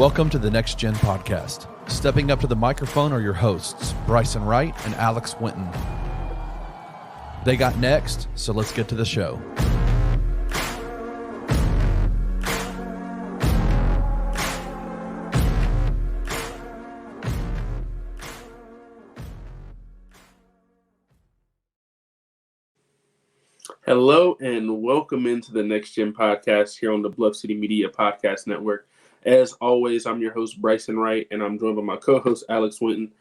Welcome to the Next Gen Podcast. Stepping up to the microphone are your hosts, Bryson Wright and Alex Winton. They got next, so let's get to the show. Hello and welcome into the Next Gen Podcast here on the Bluff City Media Podcast Network. As always, I'm your host, Bryson Wright, and I'm joined by my co-host, Alex Winton.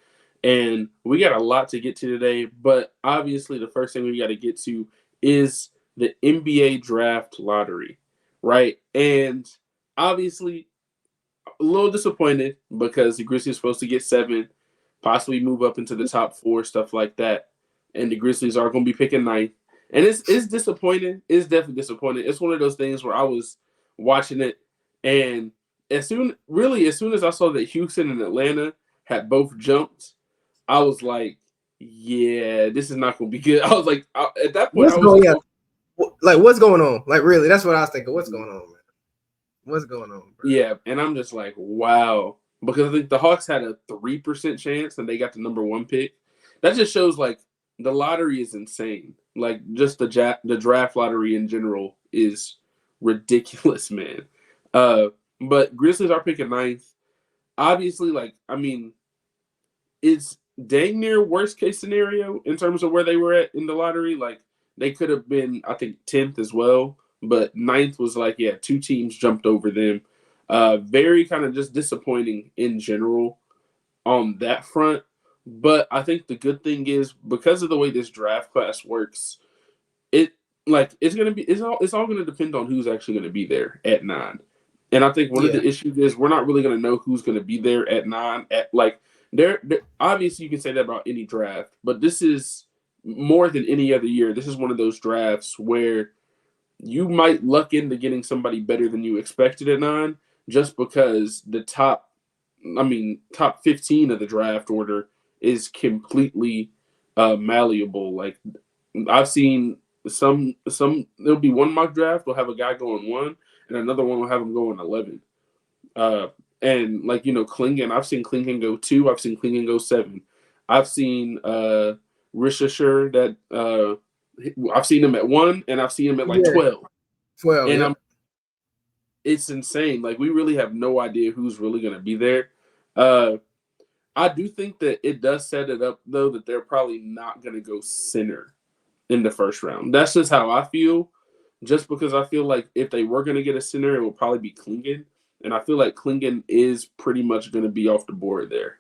And we got a lot to get to today, but obviously the first thing we got to get to is the NBA Draft Lottery, right? And obviously a little disappointed because the Grizzlies are supposed to get 7, possibly move up into the top 4, stuff like that. And the Grizzlies are going to be picking 9. And it's disappointing. It's definitely disappointing. It's one of those things where I was watching it, and as soon as I saw that Houston and Atlanta had both jumped, I was like, yeah, this is not going to be good. I was like, at that point, what's going on? Like, really, that's what I was thinking. What's going on, man? What's going on, bro? Yeah, and I'm just like, wow. Because I think the Hawks had a 3% chance, and they got the number 1 pick. That just shows, like, the lottery is insane. Like, just the draft lottery in general is ridiculous, man. But Grizzlies are picking 9th. Obviously, it's dang near worst case scenario in terms of where they were at in the lottery. Like, they could have been, I think, 10th as well. But 9th was like, 2 teams jumped over them. Very kind of just disappointing in general on that front. But I think the good thing is, because of the way this draft class works, it's all going to depend on who's actually going to be there at 9. And I think one of the issues is we're not really going to know who's going to be there at 9. Obviously you can say that about any draft, but this is more than any other year. This is one of those drafts where you might luck into getting somebody better than you expected at 9, just because the top 15 of the draft order is completely malleable. Like, I've seen some there'll be one mock draft will have a guy going 1, and another one will have him going 11. And Klingon, I've seen Klingon go 2. I've seen Klingon go 7. I've seen Rishashur that I've seen him at 1, and I've seen him at 12. 12, and it's insane. Like, we really have no idea who's really going to be there. I do think that it does set it up, though, that they're probably not going to go center in the first round. That's just how I feel, just because I feel like if they were going to get a center, it would probably be Klingon. And I feel like Klingon is pretty much going to be off the board there.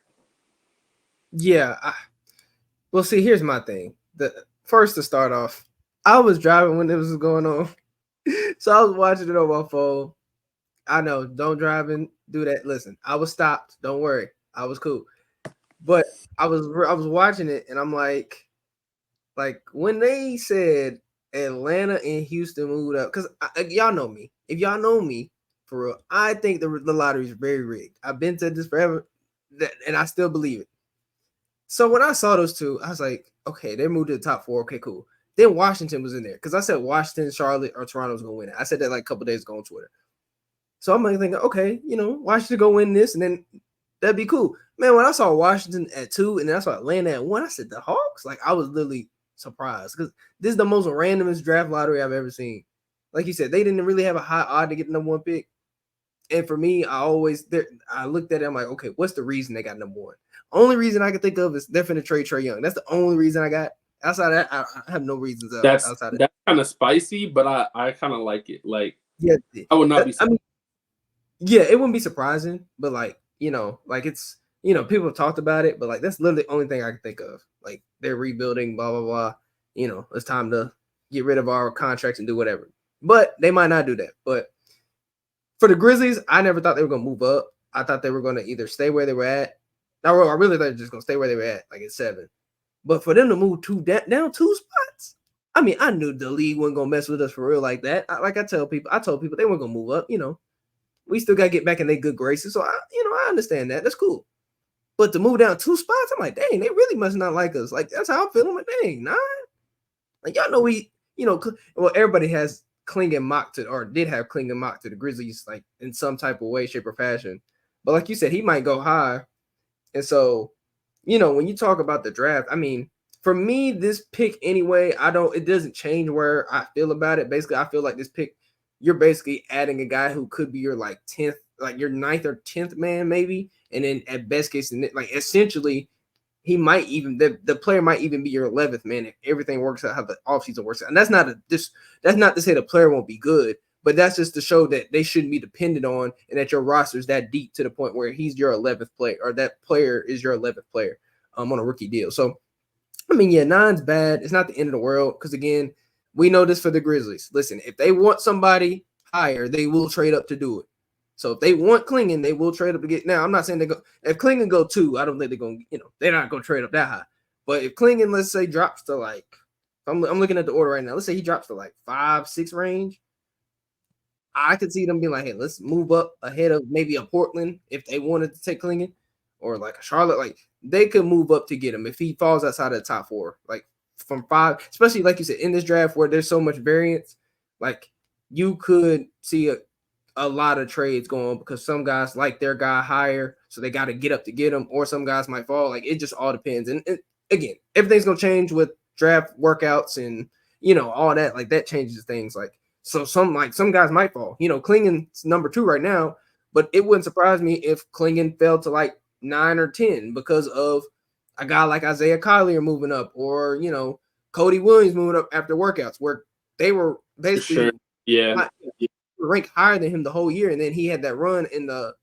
Yeah. Well, see, here's my thing. First, to start off, I was driving when this was going on. So I was watching it on my phone. I know, don't drive and do that. Listen, I was stopped. Don't worry. I was cool. But I was watching it, and I'm like when they said Atlanta and Houston moved up, because y'all know me. If y'all know me, for real, I think the lottery is very rigged. I've been said this forever, and I still believe it. So when I saw those two, I was like, okay, they moved to the top 4. Okay, cool. Then Washington was in there, because I said Washington, Charlotte, or Toronto was going to win it. I said that like a couple days ago on Twitter. So I'm like thinking, okay, Washington go win this, and then that'd be cool. Man, when I saw Washington at 2 and then I saw Atlanta at 1, I said, the Hawks? Like, I was literally surprised, because this is the most randomest draft lottery I've ever seen. Like you said, they didn't really have a high odd to get the number 1 pick. And for me, I looked at it, I'm like, okay, what's the reason they got number 1? Only reason I can think of is they're finna trade Trae Young. That's the only reason I got. Outside of that, I have no reasons. That's kind of spicy, but I kind of like it. Like, yeah, I would not be surprised. It wouldn't be surprising, but it's, people have talked about it, but like, that's literally the only thing I can think of. Like, they're rebuilding, blah, blah, blah. It's time to get rid of our contracts and do whatever. But they might not do that. But for the Grizzlies, I never thought they were going to move up. I thought they were going to either stay where they were at. I really thought they were just going to stay where they were at, like at 7. But for them to move down 2 spots, I mean, I knew the league wasn't going to mess with us for real like that. I told people they weren't going to move up. We still got to get back in their good graces. So, I understand that. That's cool. But to move down 2 spots, I'm like, dang, they really must not like us. Like, that's how I'm feeling. Like, dang, 9? Like, y'all know everybody has Klingon mocked to, or did have Klingon mocked to the Grizzlies, like, in some type of way, shape, or fashion. But like you said, he might go high. And so, when you talk about the draft, I mean, for me, this pick anyway, it doesn't change where I feel about it. Basically, I feel like this pick, you're basically adding a guy who could be your like 10th, like your 9th or 10th man, maybe. And then at best case, like essentially, he might even the player might even be your 11th man if everything works out how the offseason works out. And that's not to say the player won't be good, but that's just to show that they shouldn't be dependent on and that your roster is that deep to the point where he's your 11th player or that player is your 11th player on a rookie deal. So I mean, yeah, 9's bad. It's not the end of the world because again, we know this for the Grizzlies. Listen, if they want somebody higher, they will trade up to do it. So if they want Klingon, they will trade up to get. Now, I'm not saying they go. If Klingon go 2, I don't think they're going. They're not going to trade up that high. But if Klingon, let's say, drops to like, I'm looking at the order right now. Let's say he drops to like 5, 6 range. I could see them being like, hey, let's move up ahead of maybe a Portland if they wanted to take Klingon, or like a Charlotte. Like they could move up to get him if he falls outside of the top 4, like from 5, especially like you said in this draft where there's so much variance. Like you could see a lot of trades going because some guys like their guy higher, so they got to get up to get him, or some guys might fall. Like it just all depends. And again, everything's gonna change with draft workouts and all that. Like that changes things. Like so, some guys might fall. Klingon's number 2 right now, but it wouldn't surprise me if Klingon fell to like 9 or 10 because of a guy like Isaiah Collier moving up, or Cody Williams moving up after workouts where they were basically ranked higher than him the whole year, and then he had that run in the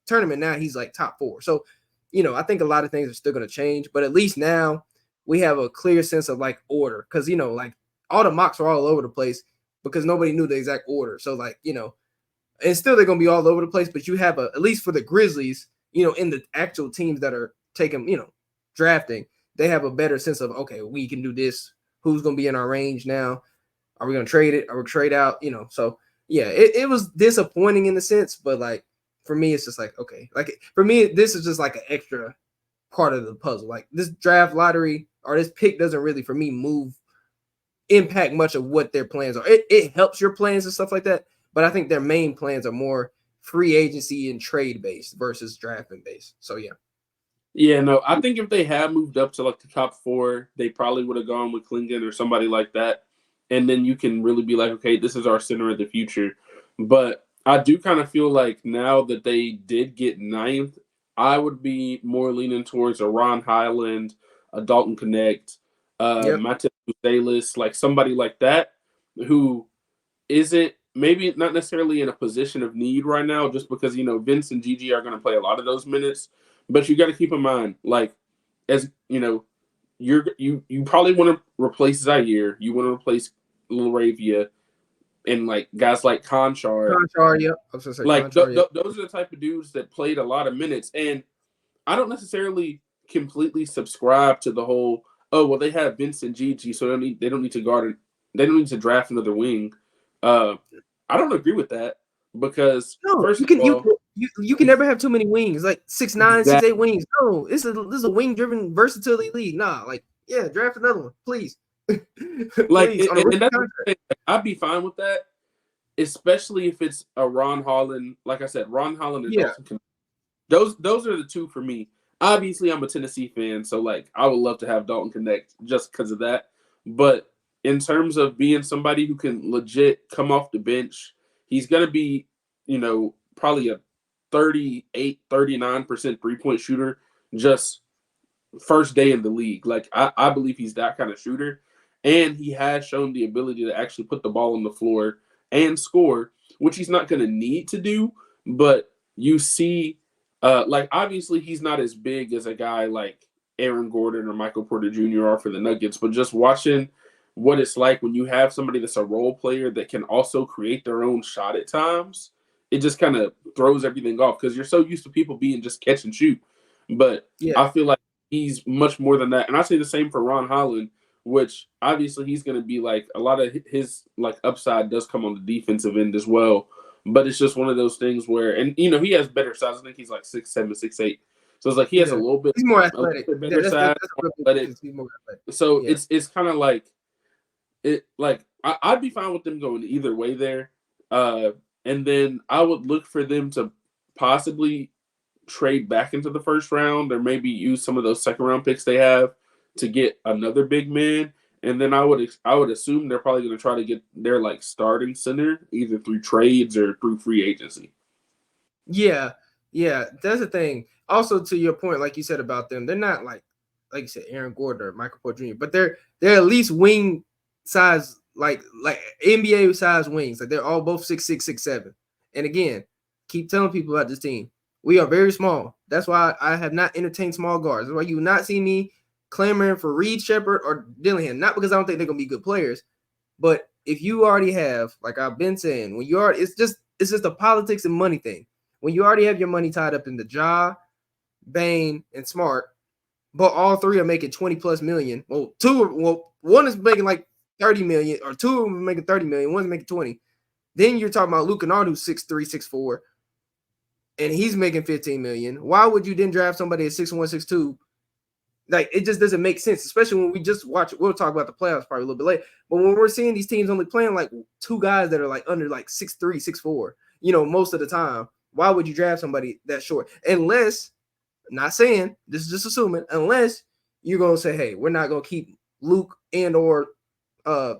tournament. Now he's like top 4. So, I think a lot of things are still going to change, but at least now we have a clear sense of like order because like all the mocks are all over the place because nobody knew the exact order. So like and still they're going to be all over the place, but you have at least for the Grizzlies, in the actual teams that are taking drafting, they have a better sense of okay, we can do this. Who's going to be in our range now? Are we going to trade it? Are we trade out? So. Yeah, it was disappointing in the sense, but like for me, it's just like okay, like for me, this is just like an extra part of the puzzle. Like this draft lottery or this pick doesn't really, for me, impact much of what their plans are. It helps your plans and stuff like that, but I think their main plans are more free agency and trade based versus drafting based. So yeah. Yeah, no, I think if they had moved up to like the top 4, they probably would have gone with Klingon or somebody like that. And then you can really be like, okay, this is our center of the future. But I do kind of feel like now that they did get 9th, I would be more leaning towards a Ron Highland, a Dalton Connect, Mateus Musalis, like somebody like that who isn't maybe not necessarily in a position of need right now just because, Vince and Gigi are going to play a lot of those minutes. But you got to keep in mind, like, as you probably want to replace Zaire. You want to replace Lil Ravia and like guys like Conchar. Yep. I was gonna say like Conchar, those are the type of dudes that played a lot of minutes. And I don't necessarily completely subscribe to the whole, oh well, they have Vince and Gigi, so they don't need to guard. They don't need to draft another wing. I don't agree with that because first of all, you can never have too many wings, like 6'9", 6'8" wings. No, this is a wing driven versatility league. Nah, like draft another one, please. Like, and that's I'd be fine with that, especially if it's a Ron Holland. Like I said, Ron Holland and Dalton. Those are the 2 for me. Obviously, I'm a Tennessee fan, so like I would love to have Dalton Connect just because of that. But in terms of being somebody who can legit come off the bench, he's gonna be, probably a 38, 39% 3-point shooter just first day in the league. Like I believe he's that kind of shooter. And he has shown the ability to actually put the ball on the floor and score, which he's not going to need to do. But you see, like, obviously he's not as big as a guy like Aaron Gordon or Michael Porter Jr. are for the Nuggets. But just watching what it's like when you have somebody that's a role player that can also create their own shot at times, it just kind of throws everything off because you're so used to people being just catch and shoot. But I feel like he's much more than that. And I say the same for Ron Holland, which obviously he's going to be like a lot of his like upside does come on the defensive end as well. But it's just one of those things where, and he has better size. I think he's like 6'7", 6'8". So it's like he has a little bit. He's more athletic. Better size. He's more athletic. So it's kind of like it. Like I'd be fine with them going either way there. And then I would look for them to possibly trade back into the first round or maybe use some of those second round picks they have to get another big man. And then I would assume they're probably going to try to get their like starting center either through trades or through free agency. Yeah, that's the thing. Also, to your point, like you said about them, they're not like you said, Aaron Gordon or Michael Porter Jr., but they're at least wing size, like NBA size wings. Like they're all both 6'6", 6'7". And again, keep telling people about this team. We are very small. That's why I have not entertained small guards. That's why you will not see me clamoring for Reed Shepherd or Dillingham. Not because I don't think they're gonna be good players, but if you already have, like I've been saying, when you are, it's just a politics and money thing. When you already have your money tied up in the Ja, Bane, and Smart, but all three are making 20+ million. One is making like 30 million, or two of them are making 30 million, one's making 20. Then you're talking about Luke Kennard, who's 6'3", 6'4", and he's making 15 million. Why would you then draft somebody at 6'1", 6'2"? Like, it just doesn't make sense, especially when we just watch it. We'll talk about the playoffs probably a little bit later. But when we're seeing these teams only playing like two guys that are like under like 6'3", 6'4", most of the time, why would you draft somebody that short? Unless, not saying, this is just assuming, unless you're going to say, hey, we're not going to keep Luke and or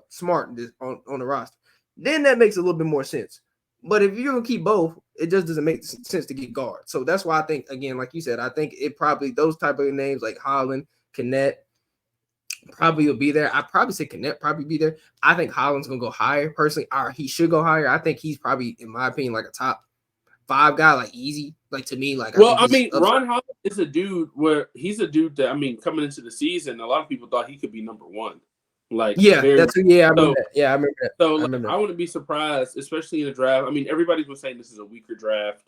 Smart on the roster. Then that makes a little bit more sense. But if you're going to keep both, it just doesn't make sense to get guards. So that's why I think, again, like you said, I think it probably, those type of names like Holland, Kennett, probably will be there. I'd probably say Kennett probably be there. I think Holland's going to go higher, personally. Or he should go higher. I think he's probably, in my opinion, like a top 5 guy, like easy. Like, to me, like, well, I mean, Ron Holland is a dude where he's a dude that, I mean, coming into the season, a lot of people thought he could be number one. Like, I remember that. Yeah, I remember that. So I wouldn't be surprised, especially in the draft. I mean, everybody's been saying this is a weaker draft.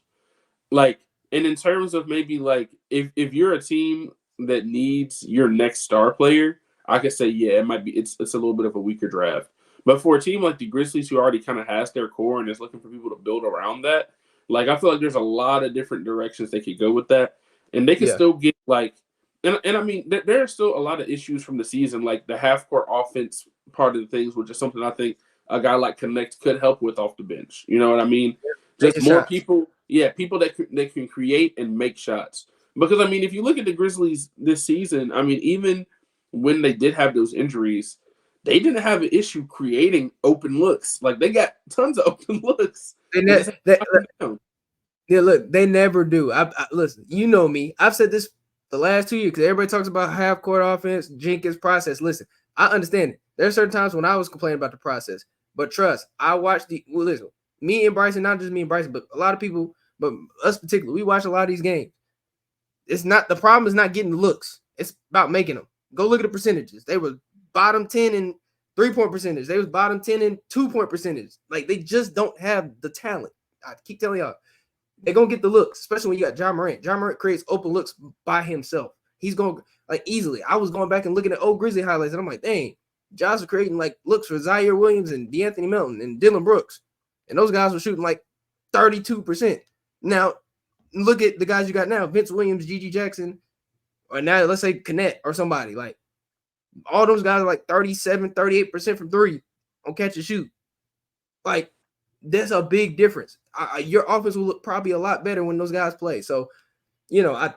Like, and in terms of maybe like if you're a team that needs your next star player, I could say, yeah, it might be it's a little bit of a weaker draft. But for a team like the Grizzlies, who already kind of has their core and is looking for people to build around that, like, I feel like there's a lot of different directions they could go with that, and they can still get like. And I mean, there are still a lot of issues from the season, like the half-court offense part of the things, which is something I think a guy like Connect could help with off the bench. You know what I mean? Just more people, people that can create and make shots. Because, I mean, if you look at the Grizzlies this season, I mean, even when they did have those injuries, they didn't have an issue creating open looks. Like, they got tons of open looks. Look, they never do. I listen, you know me. I've said this the last 2 years because everybody talks about half court offense, Jenkins process. Listen, I understand it. There are certain times when I was complaining about the process, but trust, I watched listen, me and Bryson, not just me and Bryson, but a lot of people, but us particularly, we watch a lot of these games. The problem is not getting the looks. It's about making them. Go look at the percentages. They were bottom 10 in 3-point percentage. They was bottom 10 in 2-point percentage. Like, they just don't have the talent. I keep telling y'all. They're going to get the looks, especially when you got John Morant. John Morant creates open looks by himself. He's going, like, easily. I was going back and looking at old Grizzly highlights, and I'm like, dang, Josh was creating, like, looks for Zaire Williams and DeAnthony Melton and Dylan Brooks. And those guys were shooting, like, 32%. Now, look at the guys you got now, Vince Williams, Gigi Jackson, or now let's say Kennett or somebody. Like, all those guys are, like, 37, 38% from three on catch and shoot. Like, that's a big difference. Your offense will look probably a lot better when those guys play. So, I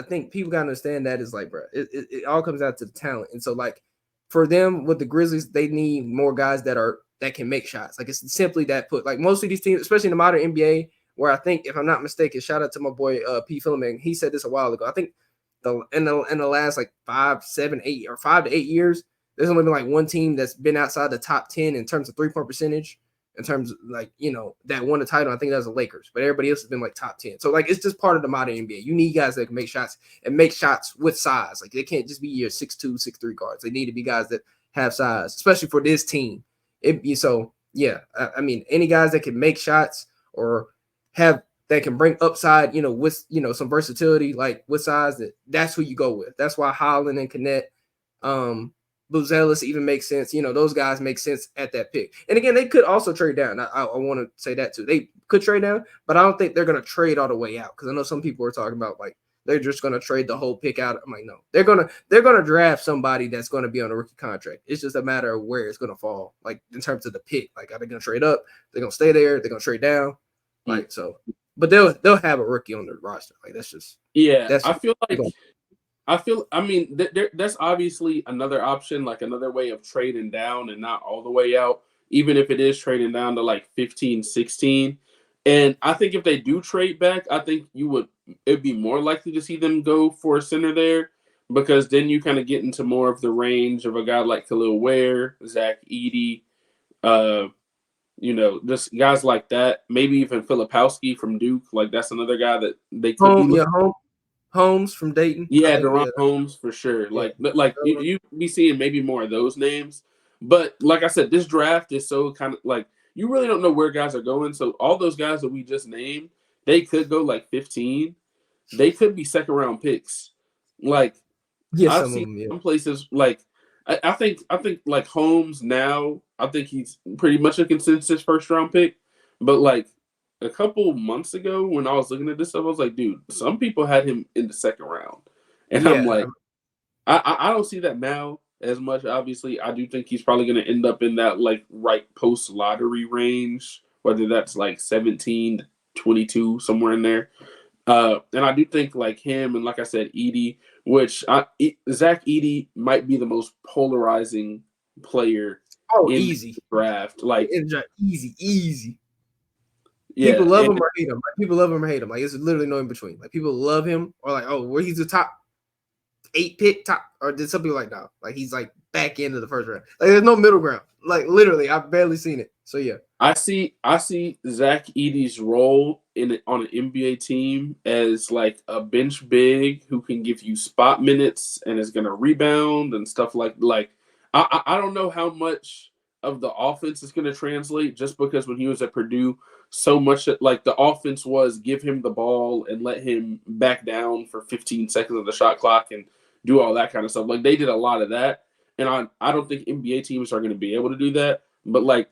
think people got to understand that is like, bro, it all comes out to the talent. And so, like, for them with the Grizzlies, they need more guys that can make shots. Like, it's simply that put. Like, most of these teams, especially in the modern NBA, where I think, if I'm not mistaken, shout out to my boy P. Philman. He said this a while ago. I think in the last like 5, 7, 8 or 5 to 8 years, there's only been like one team that's been outside the top 10 in terms of 3-point percentage. In terms of, like, that won the title, I think that was the Lakers, but everybody else has been like top 10. So, like, it's just part of the modern NBA. You need guys that can make shots and make shots with size. Like, they can't just be your 6'2", 6'3" guards. They need to be guys that have size, especially for this team. I mean, any guys that can make shots or that can bring upside, with, some versatility, like with size, that's who you go with. That's why Holland and Kennett, Buzelis even makes sense. Those guys make sense at that pick. And again, they could also trade down. I want to say that too. They could trade down, but I don't think they're going to trade all the way out, because I know some people are talking about, like, they're just going to trade the whole pick out. I'm like, no, they're going to draft somebody that's going to be on a rookie contract. It's just a matter of where it's going to fall, like, in terms of the pick. Like, are they going to trade up? They're going to stay there. They're going to trade down. Like, so. But they'll have a rookie on their roster. Like that's I mean, that's obviously another option, like another way of trading down and not all the way out, even if it is trading down to like 15, 16. And I think if they do trade back, I think it'd be more likely to see them go for a center there, because then you kind of get into more of the range of a guy like Khalil Ware, Zach Edey, uh, just guys like that. Maybe even Filipowski from Duke. Like that's another guy that they could be looking. Holmes from Dayton. Yeah, Deron Holmes for sure. Like, but like you be seeing maybe more of those names. But like I said, this draft is so kind of like you really don't know where guys are going. So all those guys that we just named, they could go like 15. They could be second round picks. Like I've seen some places like I think like Holmes now, I think he's pretty much a consensus first round pick. But like a couple months ago when I was looking at this stuff, I was like, dude, some people had him in the second round. And I'm like, I don't see that now as much. Obviously, I do think he's probably going to end up in that like right post lottery range, whether that's like 17 to 22, somewhere in there. And I do think like him and like I said, Edey, Zach Edey might be the most polarizing player in the draft. Like easy. Yeah, people love him or hate him. Like, people love him or hate him. Like it's literally no in between. Like people love him or like, oh, where he's the top 8 pick, or did some people like no? Like he's like back end of the first round. Like there's no middle ground. Like literally, I've barely seen it. So yeah, I see Zach Edey's role on an NBA team as like a bench big who can give you spot minutes and is going to rebound and stuff like. I don't know how much of the offense is going to translate, just because when he was at Purdue, so much that like the offense was give him the ball and let him back down for 15 seconds of the shot clock and do all that kind of stuff. Like they did a lot of that, and I don't think NBA teams are going to be able to do that. But like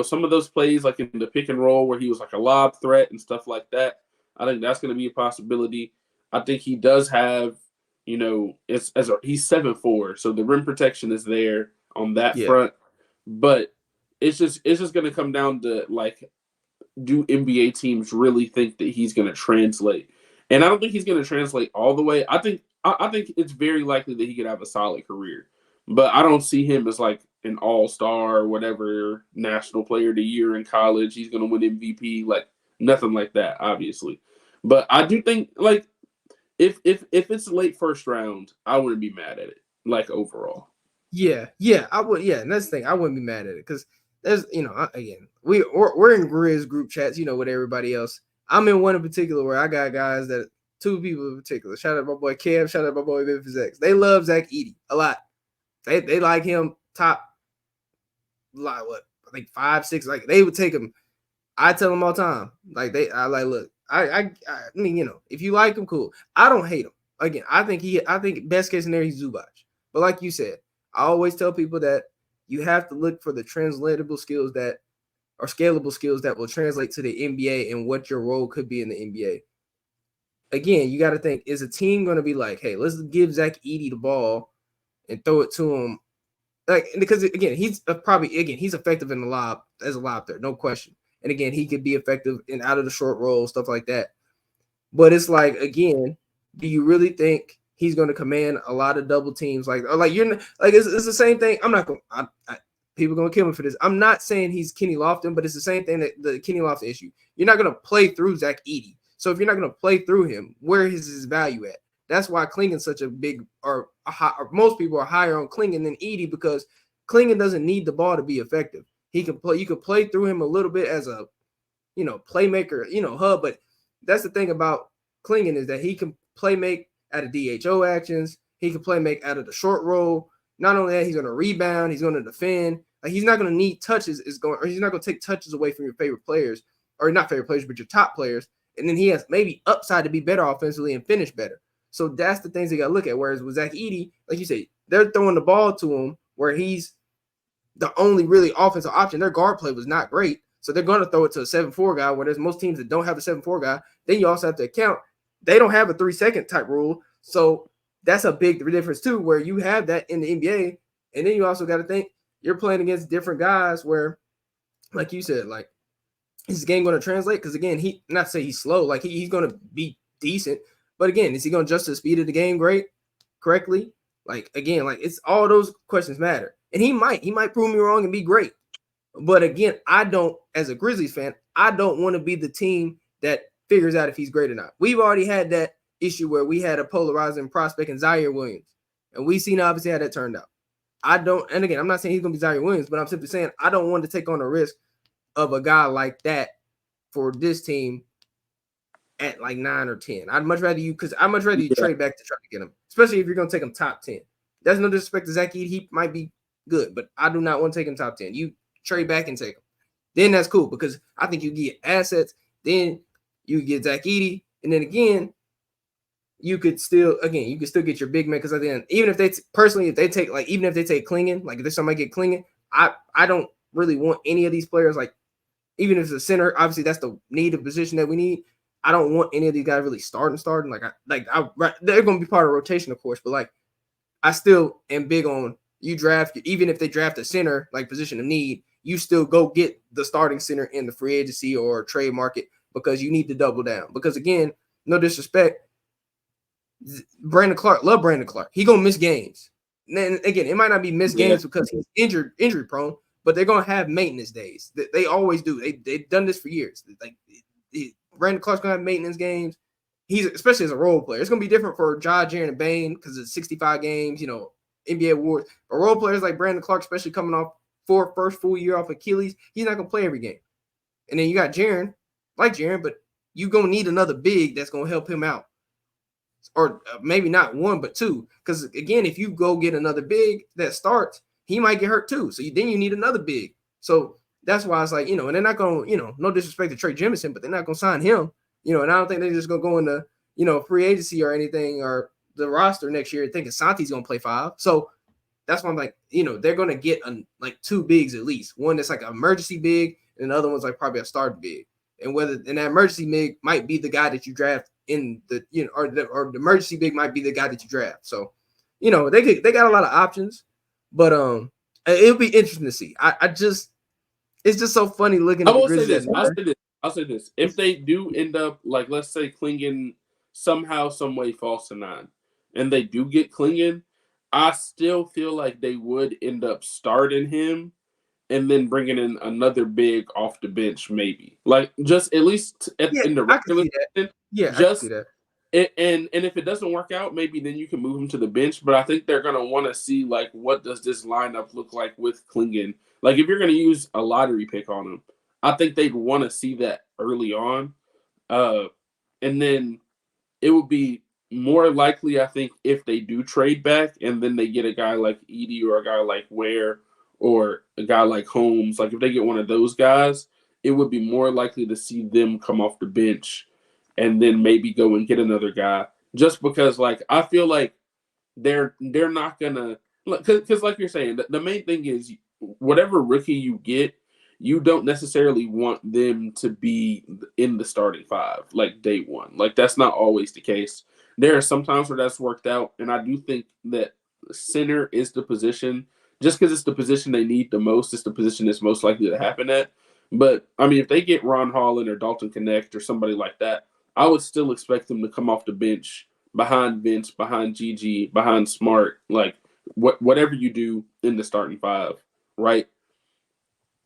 some of those plays like in the pick and roll where he was like a lob threat and stuff like that, I think that's going to be a possibility. I think he does have he's 7'4", so the rim protection is there on that front. But it's just going to come down to like, do NBA teams really think that he's going to translate? And I don't think he's going to translate all the way. I think it's very likely that he could have a solid career, but I don't see him as like an all-star or whatever, national player of the year in college. He's going to win MVP, like nothing like that, obviously. But I do think like if it's late first round, I wouldn't be mad at it. Like overall. Yeah, I would. Yeah, and that's the thing. I wouldn't be mad at it because there's, again, we're in Grizz group chats, with everybody else. I'm in one in particular where I got guys that 2 people in particular. Shout out my boy Kev. Shout out my boy Memphis X. They love Zach Edey a lot. They like him top, like what I think 5, 6. Like they would take him. I tell them all the time. Like look. I mean, if you like him, cool. I don't hate him. Again, I think best case scenario he's Zubac. But like you said, I always tell people that you have to look for the translatable skills that are scalable skills that will translate to the NBA and what your role could be in the NBA. Again, you got to think, is a team going to be like, hey, let's give Zach Edey the ball and throw it to him? Like, because again, he's effective in the lob as a lob threat, no question. And again, he could be effective in out of the short roll, stuff like that. But it's like, again, do you really think he's going to command a lot of double teams? Like you're like, it's the same thing. I'm not going. People are going to kill me for this. I'm not saying he's Kenny Lofton, but it's the same thing that the Kenny Lofton issue. You're not going to play through Zach Edey. So if you're not going to play through him, where is his value at? That's why Klingen's such a big, or most people are higher on Klingen than Edey, because Klingen doesn't need the ball to be effective. He can play. You could play through him a little bit as a, playmaker, hub. But that's the thing about Klingen, is that he can play make out of DHO actions. He can play make out of the short roll. Not only that, he's going to rebound. He's going to defend. Like he's not going to need touches. He's not going to take touches away from your favorite players, or not favorite players, but your top players. And then he has maybe upside to be better offensively and finish better. So that's the things you got to look at. Whereas with Zach Edey, like you say, they're throwing the ball to him where he's the only really offensive option. Their guard play was not great. So they're going to throw it to a 7'4" guy, where there's most teams that don't have a 7'4" guy. Then you also have to account they don't have a 3-second type rule. So that's a big difference too, where you have that in the NBA. And then you also got to think you're playing against different guys where, like you said, like Is his game going to translate? Because again, he not to say he's slow, like he's going to be decent, but again, is he going to adjust to the speed of the game correctly? Like again, like it's all those questions matter, and he might prove me wrong and be great. But again, I don't, as a Grizzlies fan, I don't want to be the team that figures out if he's great or not. We've already had that issue where we had a polarizing prospect in Zaire Williams, and we seen obviously how that turned out. I don't, and again, I'm not saying he's going to be Zaire Williams, but I'm simply saying I don't want to take on the risk of a guy like that for this team at like 9 or 10. I'd much rather you trade back to try to get him, especially if you're going to take him top 10. There's no disrespect to Zach Edey. He might be good, but I do not want to take him top 10. You trade back and take him. Then that's cool because I think you get assets. Then you get Zach Edey. And then again, you could still get your big man because at the end, even if they take Klingon, like if there's somebody get Klingon, I don't really want any of these players, like even if it's a center, obviously that's the need of position that we need. I don't want any of these guys really starting. They're going to be part of rotation, of course, but like I still am big on you draft, even if they draft a center, like position of need, you still go get the starting center in the free agency or trade market because you need to double down. Because again, no disrespect, Brandon Clark, love Brandon Clark. He going to miss games. And then again, it might not be missed games because he's injury prone, but they're going to have maintenance days. They always do. They've done this for years. Like Brandon Clark's going to have maintenance games. He's especially as a role player. It's going to be different for Ja, Jaren, and Bane because it's 65 games, NBA awards. But role players like Brandon Clark, especially coming off first full year off Achilles, he's not going to play every game. And then you got Jaren, but you're going to need another big that's going to help him out. Or maybe not one, but two. Because, again, if you go get another big that starts, he might get hurt too. So then you need another big. So that's why it's like, and they're not going to, no disrespect to Trey Jemison, but they're not going to sign him. And I don't think they're just going to go into, free agency or anything or the roster next year thinking Santi's going to play 5. So that's why I'm like, they're going to get like 2 bigs at least. One that's like an emergency big and the other one's like probably a starting big. And that emergency big might be the guy that you draft in the, or the emergency big might be the guy that you draft. So, they got a lot of options, but it'll be interesting to see. It's just so funny looking at the Grizzlies. I'll say this. If they do end up, like, let's say Klingon somehow, some way falls to 9, and they do get Klingon, I still feel like they would end up starting him and then bringing in another big off the bench, maybe. Like, just at least in the regular season. Yeah, I can see that. And if it doesn't work out, maybe then you can move him to the bench. But I think they're going to want to see, like, what does this lineup look like with Klingon? Like, if you're going to use a lottery pick on him, I think they'd want to see that early on. And then it would be more likely, I think, if they do trade back and then they get a guy like Edey or a guy like Ware or a guy like Holmes. Like, if they get one of those guys, it would be more likely to see them come off the bench and then maybe go and get another guy. Just because, like, I feel like they're not going to – because like you're saying, the main thing is whatever rookie you get, you don't necessarily want them to be in the starting 5, like day one. Like, that's not always the case. There are some times where that's worked out, and I do think that center is the position. Just because it's the position they need the most, it's the position that's most likely to happen at. But, I mean, if they get Ron Holland or Dalton Connect or somebody like that, I would still expect them to come off the bench behind Vince, behind Gigi, behind Smart, like whatever you do in the starting 5, right?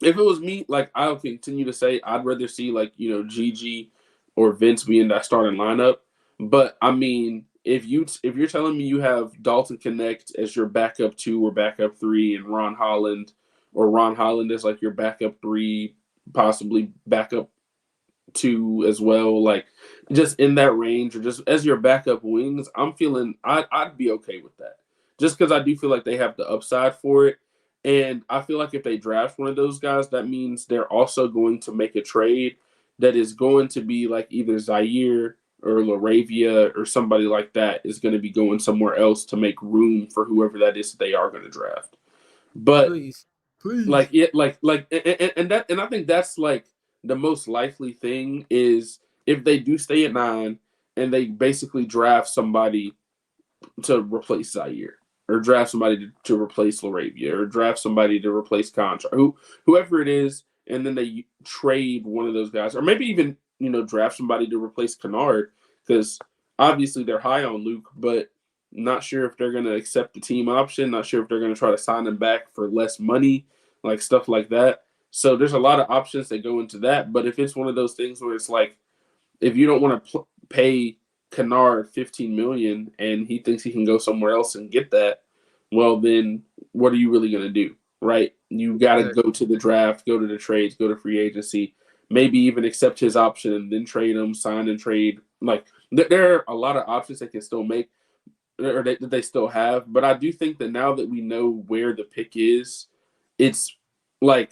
If it was me, like, I'll continue to say I'd rather see, like, Gigi or Vince be in that starting lineup. But, I mean, if you're telling me you have Dalton Connect as your backup 2 or backup 3 and Ron Holland as, like, your backup 3, possibly backup 2 as well, like, just in that range or just as your backup wings, I'd be okay with that. Just because I do feel like they have the upside for it. And I feel like if they draft one of those guys, that means they're also going to make a trade that is going to be like either Zaire or Laravia or somebody like that is going to be going somewhere else to make room for whoever that is that they are going to draft. But please. Like it, and I think that's like the most likely thing is if they do stay at 9 and they basically draft somebody to replace Zaire. Or draft somebody to replace Laravia, or draft somebody to replace Contra, whoever it is, and then they trade one of those guys, or maybe even draft somebody to replace Kennard, because obviously they're high on Luke, but not sure if they're going to accept the team option. Not sure if they're going to try to sign him back for less money, like stuff like that. So there's a lot of options that go into that. But if it's one of those things where it's like, if you don't want to pay Kennard $15 million and he thinks he can go somewhere else and get that, well, then what are you really going to do, right? You got to go to the draft, go to the trades, go to free agency, maybe even accept his option and then trade him, sign and trade. Like, there are a lot of options they can still make, or that they still have. But I do think that now that we know where the pick is, it's like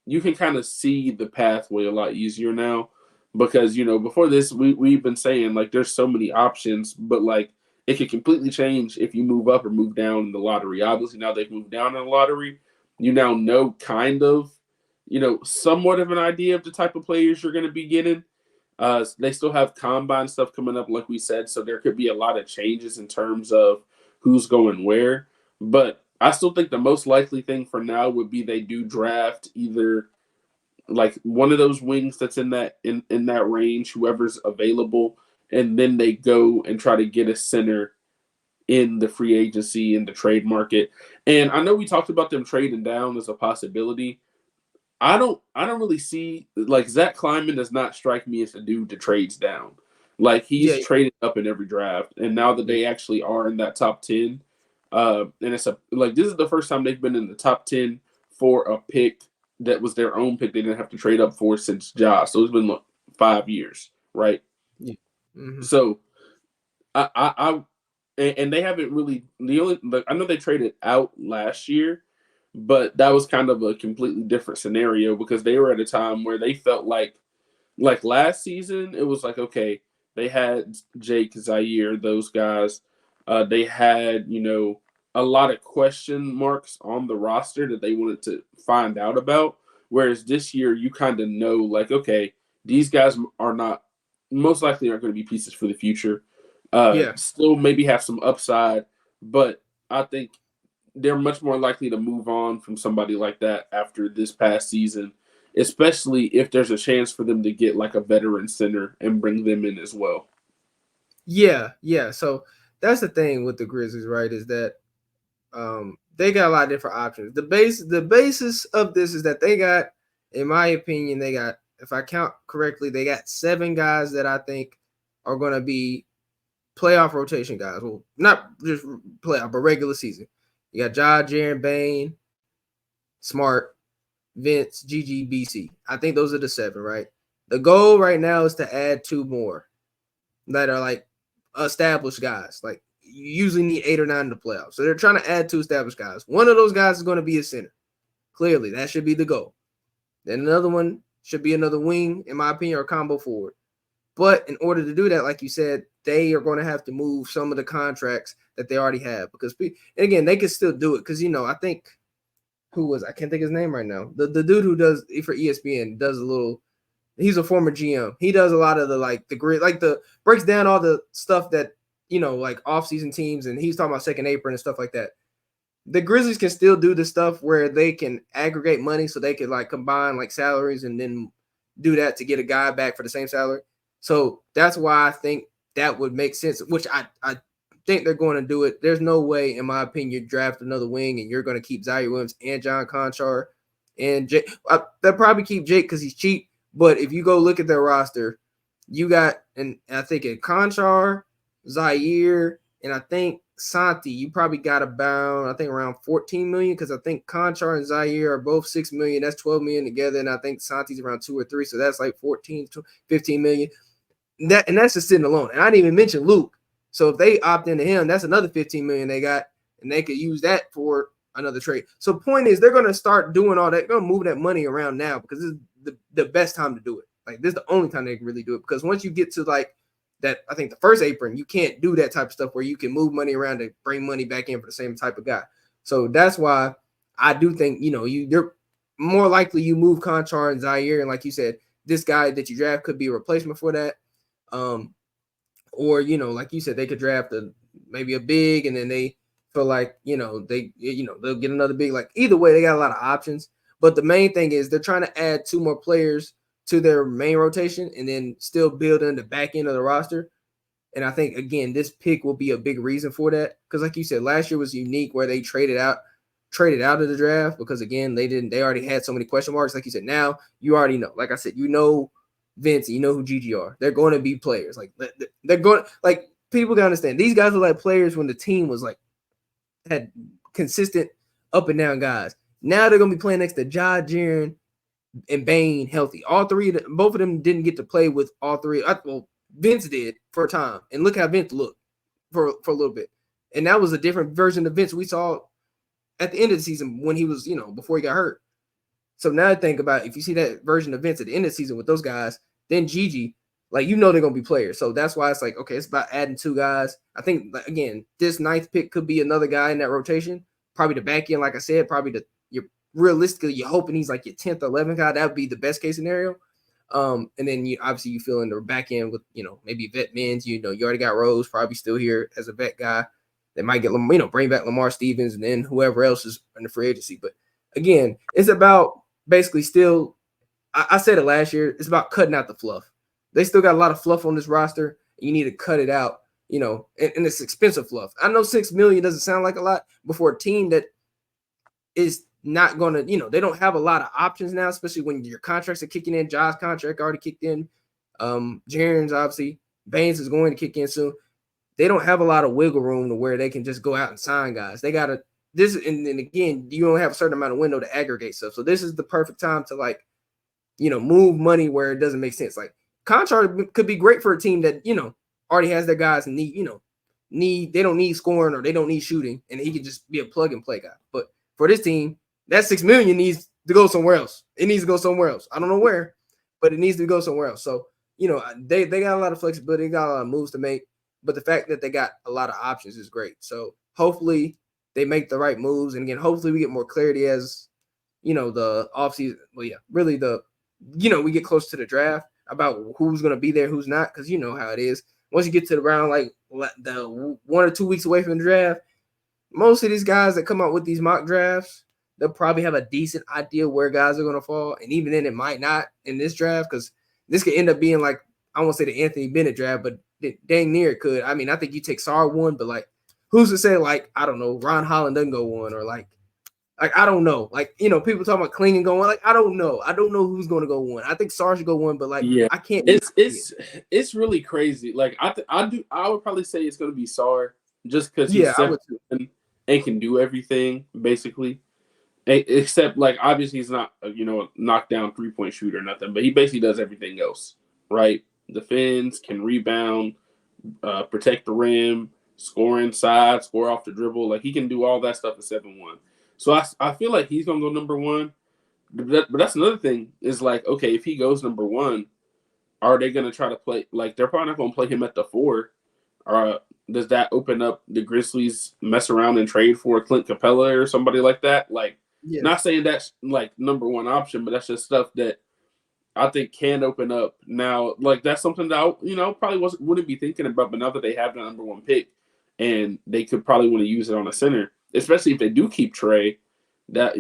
you can kind of see the pathway a lot easier now, because before this we've been saying like there's so many options, but like it could completely change if you move up or move down in the lottery. Obviously now they've moved down in the lottery. You now know kind of somewhat of an idea of the type of players you're going to be getting. They still have combine stuff coming up, like we said, so there could be a lot of changes in terms of who's going where. But I still think the most likely thing for now would be they do draft either like one of those wings that's in that range, whoever's available, and then they go and try to get a center in the free agency and the trade market. And I know we talked about them trading down as a possibility. I don't really see, like, Zach Kleiman does not strike me as a dude that trades down. Like, he's traded up in every draft, and now that they actually are in that top 10, and it's this is the first time they've been in the top 10 for a pick that was their own pick they didn't have to trade up for since Josh. So it's been 5 years, right? Yeah. Mm-hmm. So and they haven't really, I know they traded out last year, but that was kind of a completely different scenario because they were at a time where they felt like last season, it was like, okay, they had Jake, Zaire, those guys. They had, a lot of question marks on the roster that they wanted to find out about. Whereas this year, you kind of know, like, okay, these guys are not, most likely aren't going to be pieces for the future. Still maybe have some upside, but I think they're much more likely to move on from somebody like that after this past season, especially if there's a chance for them to get like a veteran center and bring them in as well. Yeah. So that's the thing with the Grizzlies, right? Is that they got a lot of different options. The basis of this is that they got, in my opinion, if I count correctly, they got 7 guys that I think are going to be playoff rotation guys. Well, not just playoff, but regular season. You got Ja, Jaren, Bane, Smart, Vince, GG, BC. I think those are the 7, right? The goal right now is to add 2 more that are like established guys. Like, you usually need 8 or 9 in the playoffs. So they're trying to add 2 established guys. One of those guys is going to be a center. Clearly, that should be the goal. Then another one should be another wing, in my opinion, or combo forward. But in order to do that, like you said, they are going to have to move some of the contracts that they already have. Because, and again, they can still do it. Because, I think, I can't think his name right now. The dude who does, for ESPN, does a little, he's a former GM. He does a lot of the breaks down all the stuff that, like off-season teams, and he's talking about second apron and stuff like that. The Grizzlies can still do the stuff where they can aggregate money so they can like combine like salaries and then do that to get a guy back for the same salary. So that's why I think that would make sense, which I think they're going to do it. There's no way, in my opinion, you draft another wing and you're going to keep Zaire Williams and John Conchar and Jake. They'll probably keep Jake because he's cheap. But if you go look at their roster, you got, and I think in Conchar, Zaire, and I think Santi, you probably got about, I think around 14 million, because I think Conchar and Zaire are both 6 million. That's 12 million together, and I think Santi's around 2 or 3, so that's like 14 to 15 million. That's just sitting alone. And I didn't even mention Luke. So if they opt into him, that's another 15 million they got, and they could use that for another trade. So point is, they're going to start doing all that. They're going to move that money around now because this is the best time to do it. Like, this is the only time they can really do it, because once you get to like that, I think the first apron, you can't do that type of stuff where you can move money around to bring money back in for the same type of guy. So that's why I do think, you're more likely you move Conchar and Zaire, and like you said, this guy that you draft could be a replacement for that. Or, like you said, they could draft maybe a big, and then they feel like, they'll get another big. Like, either way, they got a lot of options. But the main thing is they're trying to add 2 more players to their main rotation and then still build in the back end of the roster. And I think, again, this pick will be a big reason for that. Because like you said, last year was unique where they traded out of the draft because, again, they already had so many question marks. Like you said, now you already know. Like I said, you know Vince, you know who Gigi are. They're going to be players. Like they're going – like people got to understand. These guys were like players when the team was like – had consistent up and down guys. Now they're going to be playing next to Ja, Jaren, and Bane healthy. Both of them didn't get to play with all three. Well, Vince did for a time, and look how Vince looked for a little bit. And that was a different version of Vince we saw at the end of the season when he was, before he got hurt. So now I think about if you see that version of Vince at the end of the season with those guys, then Gigi, like they're gonna be players. So that's why it's like, okay, it's about adding 2 guys. I think again, this 9th pick could be another guy in that rotation. Probably the back end, like I said, realistically, you're hoping he's like your 10th or 11th guy. That would be the best case scenario. And then you fill in the back end with, maybe vet men's, you already got Rose probably still here as a vet guy. They might get, bring back Lamar Stevens and then whoever else is in the free agency. But again, it's about basically still, I said it last year, it's about cutting out the fluff. They still got a lot of fluff on this roster. You need to cut it out, and it's expensive fluff. I know $6 million doesn't sound like a lot, but for a team that is not going to, they don't have a lot of options now, especially when your contracts are kicking in. Josh's contract already kicked in. Jaren's obviously, Baines is going to kick in soon. They don't have a lot of wiggle room to where they can just go out and sign guys. They got to, and again, you don't have a certain amount of window to aggregate stuff. So this is the perfect time to move money where it doesn't make sense. Like Conchar could be great for a team that, already has their guys and they don't need scoring or they don't need shooting, and he can just be a plug and play guy. But for this team, that $6 million needs to go somewhere else. It needs to go somewhere else. I don't know where, but it needs to go somewhere else. So, they got a lot of flexibility, they got a lot of moves to make, but the fact that they got a lot of options is great. So hopefully they make the right moves. And again, hopefully we get more clarity as, the offseason. Well, yeah, really we get close to the draft about who's going to be there, who's not, because you know how it is. Once you get to the round, like the 1 or 2 weeks away from the draft, most of these guys that come out with these mock drafts, they'll probably have a decent idea where guys are going to fall. And even then, it might not in this draft because this could end up being like, I won't say the Anthony Bennett draft, but dang near it could. I mean, I think you take Sarr 1, but who's to say, I don't know, Ron Holland doesn't go 1 or I don't know. People talking about Klingon going, I don't know. I don't know who's going to go 1. I think Sarr should go 1, but yeah, I can't. It's really crazy. I would probably say it's going to be Sarr just because he's 7 and can do everything basically. Except obviously he's not a knockdown 3-point shooter or nothing, but he basically does everything else, right? Defends, can rebound, protect the rim, score inside, score off the dribble. He can do all that stuff at 7-1. So I feel like he's gonna go number 1. But that's another thing is okay, if he goes number 1, are they gonna try to play they're probably not gonna play him at the 4? Or does that open up the Grizzlies mess around and trade for Clint Capella or somebody like that? Yeah. Not saying that's number 1 option, but that's just stuff that I think can open up now. That's something that I, probably wouldn't be thinking about, but now that they have the number 1 pick and they could probably want to use it on a center, especially if they do keep Trey, that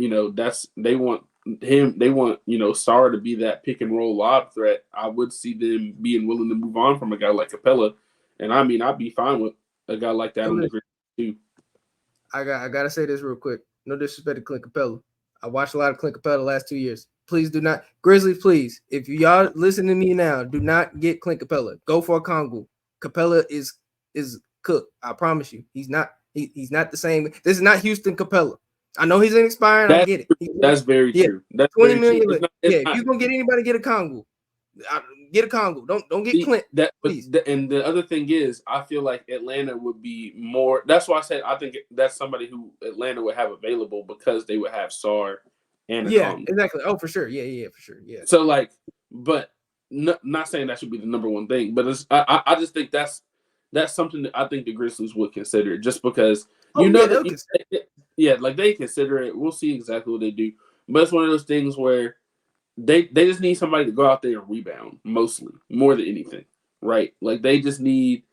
they want him, they want Sarr to be that pick and roll lob threat. I would see them being willing to move on from a guy like Capella, and I mean I'd be fine with a guy like that on the Grizzlies too. I gotta say this real quick. No disrespect to Clint Capella. I watched a lot of Clint Capella the last 2 years. Please do not, Grizzlies, please, if y'all listen to me now, do not get Clint Capella. Go for a Kongu. Capella is cooked. I promise you. He's not the same. This is not Houston Capella. I know he's inexpiring. I get it. That's very true. That's 20 million. If you're gonna get anybody, get a Kongu. Get a Kongu. Don't get Clint. And the other thing is, I feel like Atlanta would be more. That's why I said I think that's somebody who Atlanta would have available because they would have Sarr and Kongu. Exactly. Oh, for sure. Yeah, for sure. Yeah. So but not saying that should be the number 1 thing, but I just think that's something that I think the Grizzlies would consider just because they consider it. We'll see exactly what they do, but it's one of those things where they just need somebody to go out there and rebound mostly, more than anything, right? They just need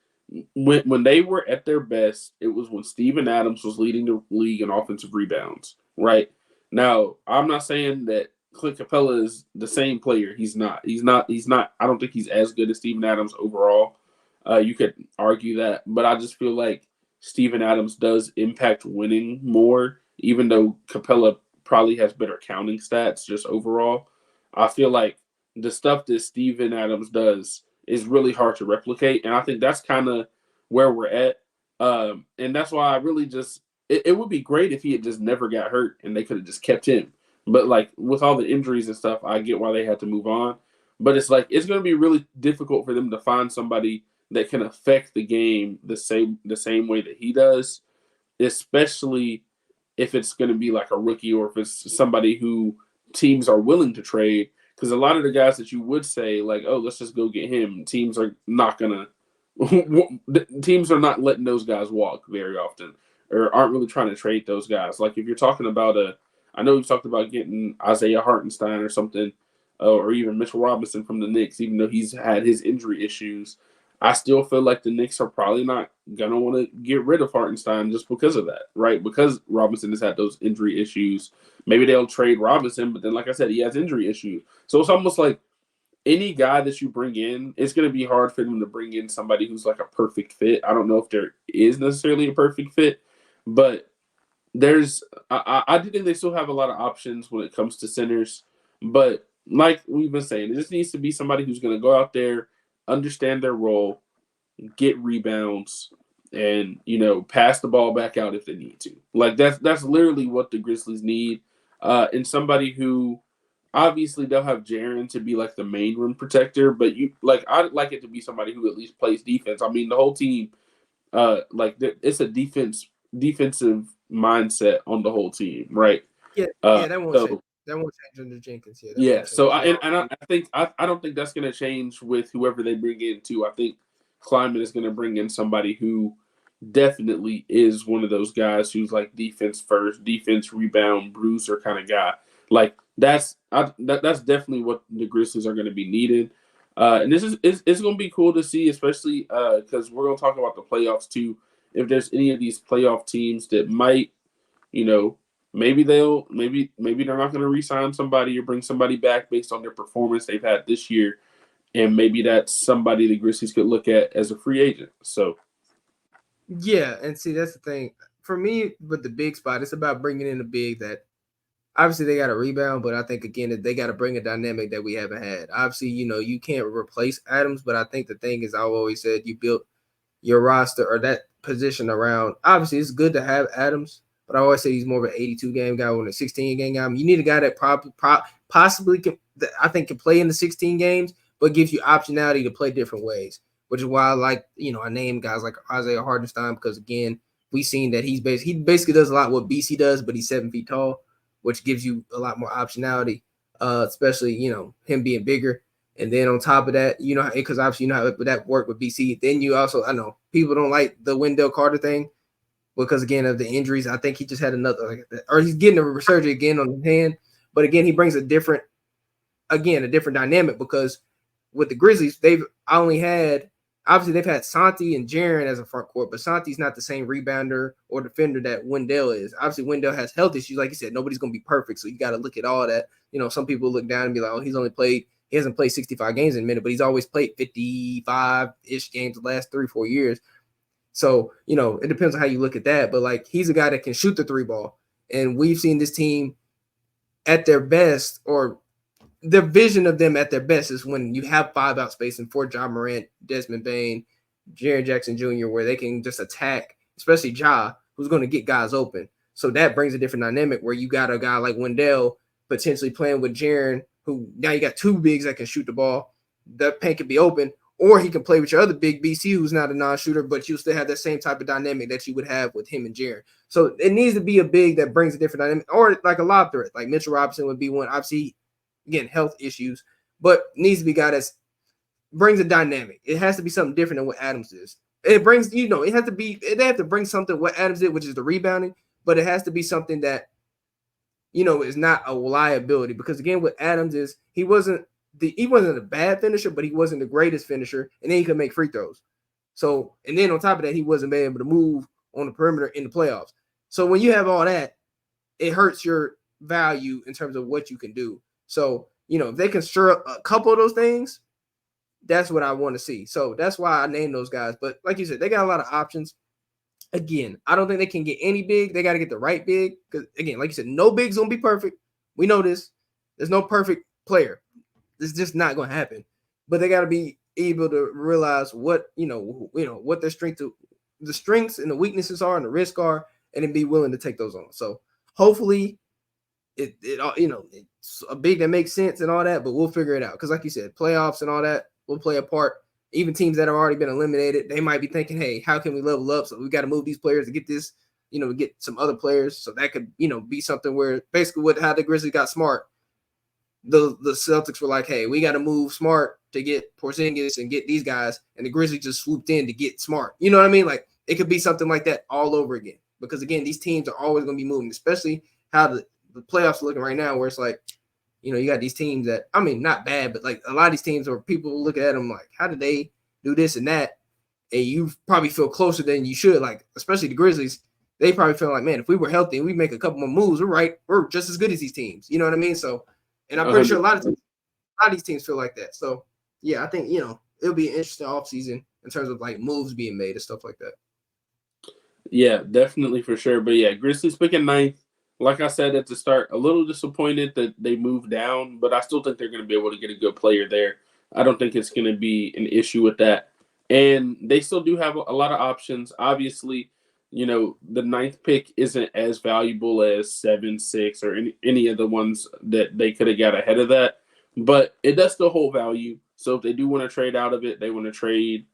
when they were at their best, it was when Steven Adams was leading the league in offensive rebounds, right? Now, I'm not saying that Clint Capella is the same player. He's not. I don't think he's as good as Steven Adams overall. You could argue that, but I just feel like Steven Adams does impact winning more, even though Capella probably has better counting stats just overall. I feel like the stuff that Steven Adams does is really hard to replicate, and I think that's kind of where we're at. And that's why I really just it would be great if he had just never got hurt and they could have just kept him. But like with all the injuries and stuff, I get why they had to move on. But it's like it's going to be really difficult for them to find somebody that can affect the game the same way that he does, especially if it's going to be like a rookie or if it's somebody who teams are willing to trade. Because a lot of the guys that you would say like, oh, let's just go get him, teams are not gonna. Teams are not letting those guys walk very often, or aren't really trying to trade those guys. Like if you're talking about I know we've talked about getting Isaiah Hartenstein or something, or even Mitchell Robinson from the Knicks, even though he's had his injury issues. I still feel like the Knicks are probably not gonna want to get rid of Hartenstein just because of that, right? Because Robinson has had those injury issues. Maybe they'll trade Robinson, but then, like I said, he has injury issues. So it's almost like any guy that you bring in, it's going to be hard for them to bring in somebody who's like a perfect fit. I don't know if there is necessarily a perfect fit, but I do think they still have a lot of options when it comes to centers. But like we've been saying, it just needs to be somebody who's going to go out there, understand their role, get rebounds, and pass the ball back out if they need to. Like that's literally what the Grizzlies need, and somebody who. Obviously, they'll have Jaren to be like the main rim protector, but I'd like it to be somebody who at least plays defense. I mean, the whole team, it's a defensive mindset on the whole team, right? Yeah, that won't change. That won't change under Jenkins. Yeah. So I don't think that's going to change with whoever they bring in too. I think Kleiman is going to bring in somebody who definitely is one of those guys who's like defense first, defense rebound, bruiser kind of guy. Like that's definitely what the Grizzlies are going to be needed, and this is it's going to be cool to see, especially because we're going to talk about the playoffs too. If there's any of these playoff teams that might, maybe they're not going to re-sign somebody or bring somebody back based on their performance they've had this year, and maybe that's somebody the Grizzlies could look at as a free agent. So, yeah, and see that's the thing for me with the big spot. It's about bringing in a big that. Obviously, they got to rebound, but I think, again, that they got to bring a dynamic that we haven't had. Obviously, you can't replace Adams, but I think the thing is, I've always said you built your roster or that position around. Obviously, it's good to have Adams, but I always say he's more of an 82-game guy than a 16-game guy. You need a guy that possibly can, I think, can play in the 16 games, but gives you optionality to play different ways, which is why I like, I name guys like Isaiah Hartenstein because, again, we've seen that he basically does a lot what BC does, but he's 7 feet tall, which gives you a lot more optionality, especially, him being bigger. And then on top of that, because obviously how that worked with BC. Then you also, I know people don't like the Wendell Carter thing because, again, of the injuries. I think he just had another, or he's getting a resurgence again on his hand. But, again, he brings a different dynamic because with the Grizzlies, obviously they've had Santi and Jaren as a front court, but Santi's not the same rebounder or defender that Wendell is. Obviously, Wendell has health issues. Like you said, nobody's going to be perfect, so you got to look at all that. Some people look down and be like, oh, he hasn't played 65 games in a minute, but he's always played 55-ish games the last 3-4 years. So, it depends on how you look at that. But, like, he's a guy that can shoot the three ball. And we've seen this team at their best, or the vision of them at their best is when you have 5 out spacing for Ja Morant, Desmond Bane, Jaren Jackson Jr., where they can just attack, especially Ja, who's going to get guys open. So that brings a different dynamic where you got a guy like Wendell potentially playing with Jaren, who now you got 2 bigs that can shoot the ball. That paint can be open, or he can play with your other big BC, who's not a non-shooter, but you still have that same type of dynamic that you would have with him and Jaren. So it needs to be a big that brings a different dynamic, or like a lob threat, like Mitchell Robinson would be one. Obviously, again, health issues, but needs to be a guy that brings a dynamic. It has to be something different than what Adams is. It brings, they have to bring something what Adams did, which is the rebounding, but it has to be something that, is not a liability. Because again, what Adams is, he wasn't a bad finisher, but he wasn't the greatest finisher, and then he could make free throws. So, and then on top of that, he wasn't able to move on the perimeter in the playoffs. So when you have all that, it hurts your value in terms of what you can do. So, if they can stir up a couple of those things, that's what I want to see. So that's why I named those guys. But like you said, they got a lot of options. Again, I don't think they can get any big. They got to get the right big. Because, again, like you said, no big's going to be perfect. We know this. There's no perfect player. It's just not going to happen. But they got to be able to realize what, what their the strengths and the weaknesses are and the risks are, and then be willing to take those on. So hopefully it's a big that makes sense and all that, but we'll figure it out. Because like you said, playoffs and all that will play a part. Even teams that have already been eliminated, they might be thinking, hey, how can we level up? So we got to move these players to get this, to get some other players. So that could, be something where basically how the Grizzlies got smart. The Celtics were like, hey, we got to move smart to get Porzingis and get these guys. And the Grizzlies just swooped in to get smart. You know what I mean? Like it could be something like that all over again. Because again, these teams are always going to be moving, especially how the playoffs are looking right now, where it's like, you got these teams that, I mean, not bad, but like a lot of these teams where people look at them like, how did they do this and that? And you probably feel closer than you should. Like, especially the Grizzlies, they probably feel like, man, if we were healthy and we make a couple more moves, we're just as good as these teams. You know what I mean? So, and I'm pretty sure a lot of these teams feel like that. So, yeah, I think, it'll be an interesting offseason in terms of like moves being made and stuff like that. Yeah, definitely for sure. But yeah, Grizzlies picking 9th. Like I said at the start, a little disappointed that they moved down, but I still think they're going to be able to get a good player there. I don't think it's going to be an issue with that. And they still do have a lot of options. Obviously, the 9th pick isn't as valuable as 7, 6, or any of the ones that they could have got ahead of that. But it does still hold value. So if they do want to trade out of it, they want to trade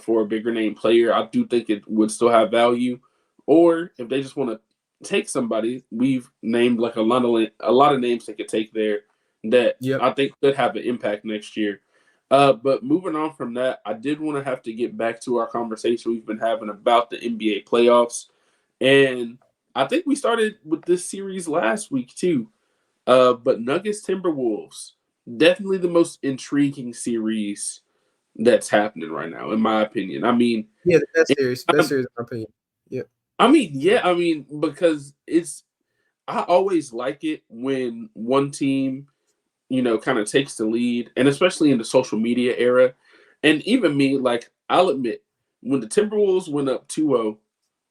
for a bigger name player, I do think it would still have value. Or if they just want to take somebody, we've named like a lot of names they could take there that I think could have an impact next year. But moving on from that, I did want to have to get back to our conversation we've been having about the NBA playoffs. And I think we started with this series last week too. But Nuggets Timberwolves, definitely the most intriguing series that's happening right now, in my opinion. I mean, yeah, the best series in my opinion. Yeah. I mean, because I always like it when one team, kind of takes the lead, and especially in the social media era. And even me, like, I'll admit, when the Timberwolves went up 2-0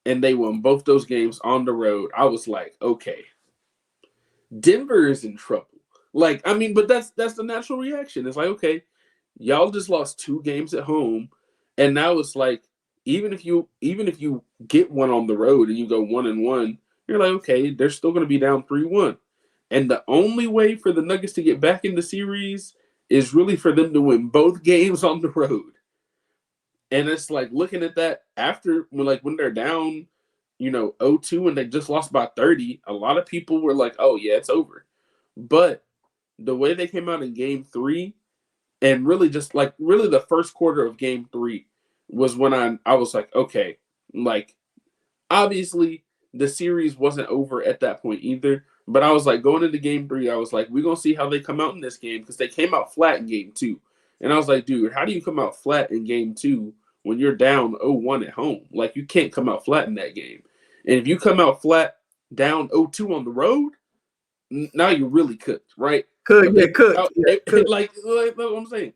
and they won both those games on the road, I was like, okay, Denver is in trouble. Like, I mean, but that's the natural reaction. It's like, okay, y'all just lost 2 games at home, and now it's like, even if you get one on the road and you go 1-1, you're like, okay, they're still going to be down 3-1. And the only way for the Nuggets to get back in the series is really for them to win both games on the road. And it's like looking at that after when they're down, 0-2 and they just lost by 30, a lot of people were like, oh yeah, it's over. But the way they came out in game 3, and really just really the first quarter of game 3 was when I was like, okay, like obviously the series wasn't over at that point either. But I was like, going into game 3, I was like, we're going to see how they come out in this game, because they came out flat in game 2. And I was like, dude, how do you come out flat in game 2 when you're down 0-1 at home? Like, you can't come out flat in that game. And if you come out flat down 0-2 on the road, now you're really cooked, right? Cooked. Like what I'm saying.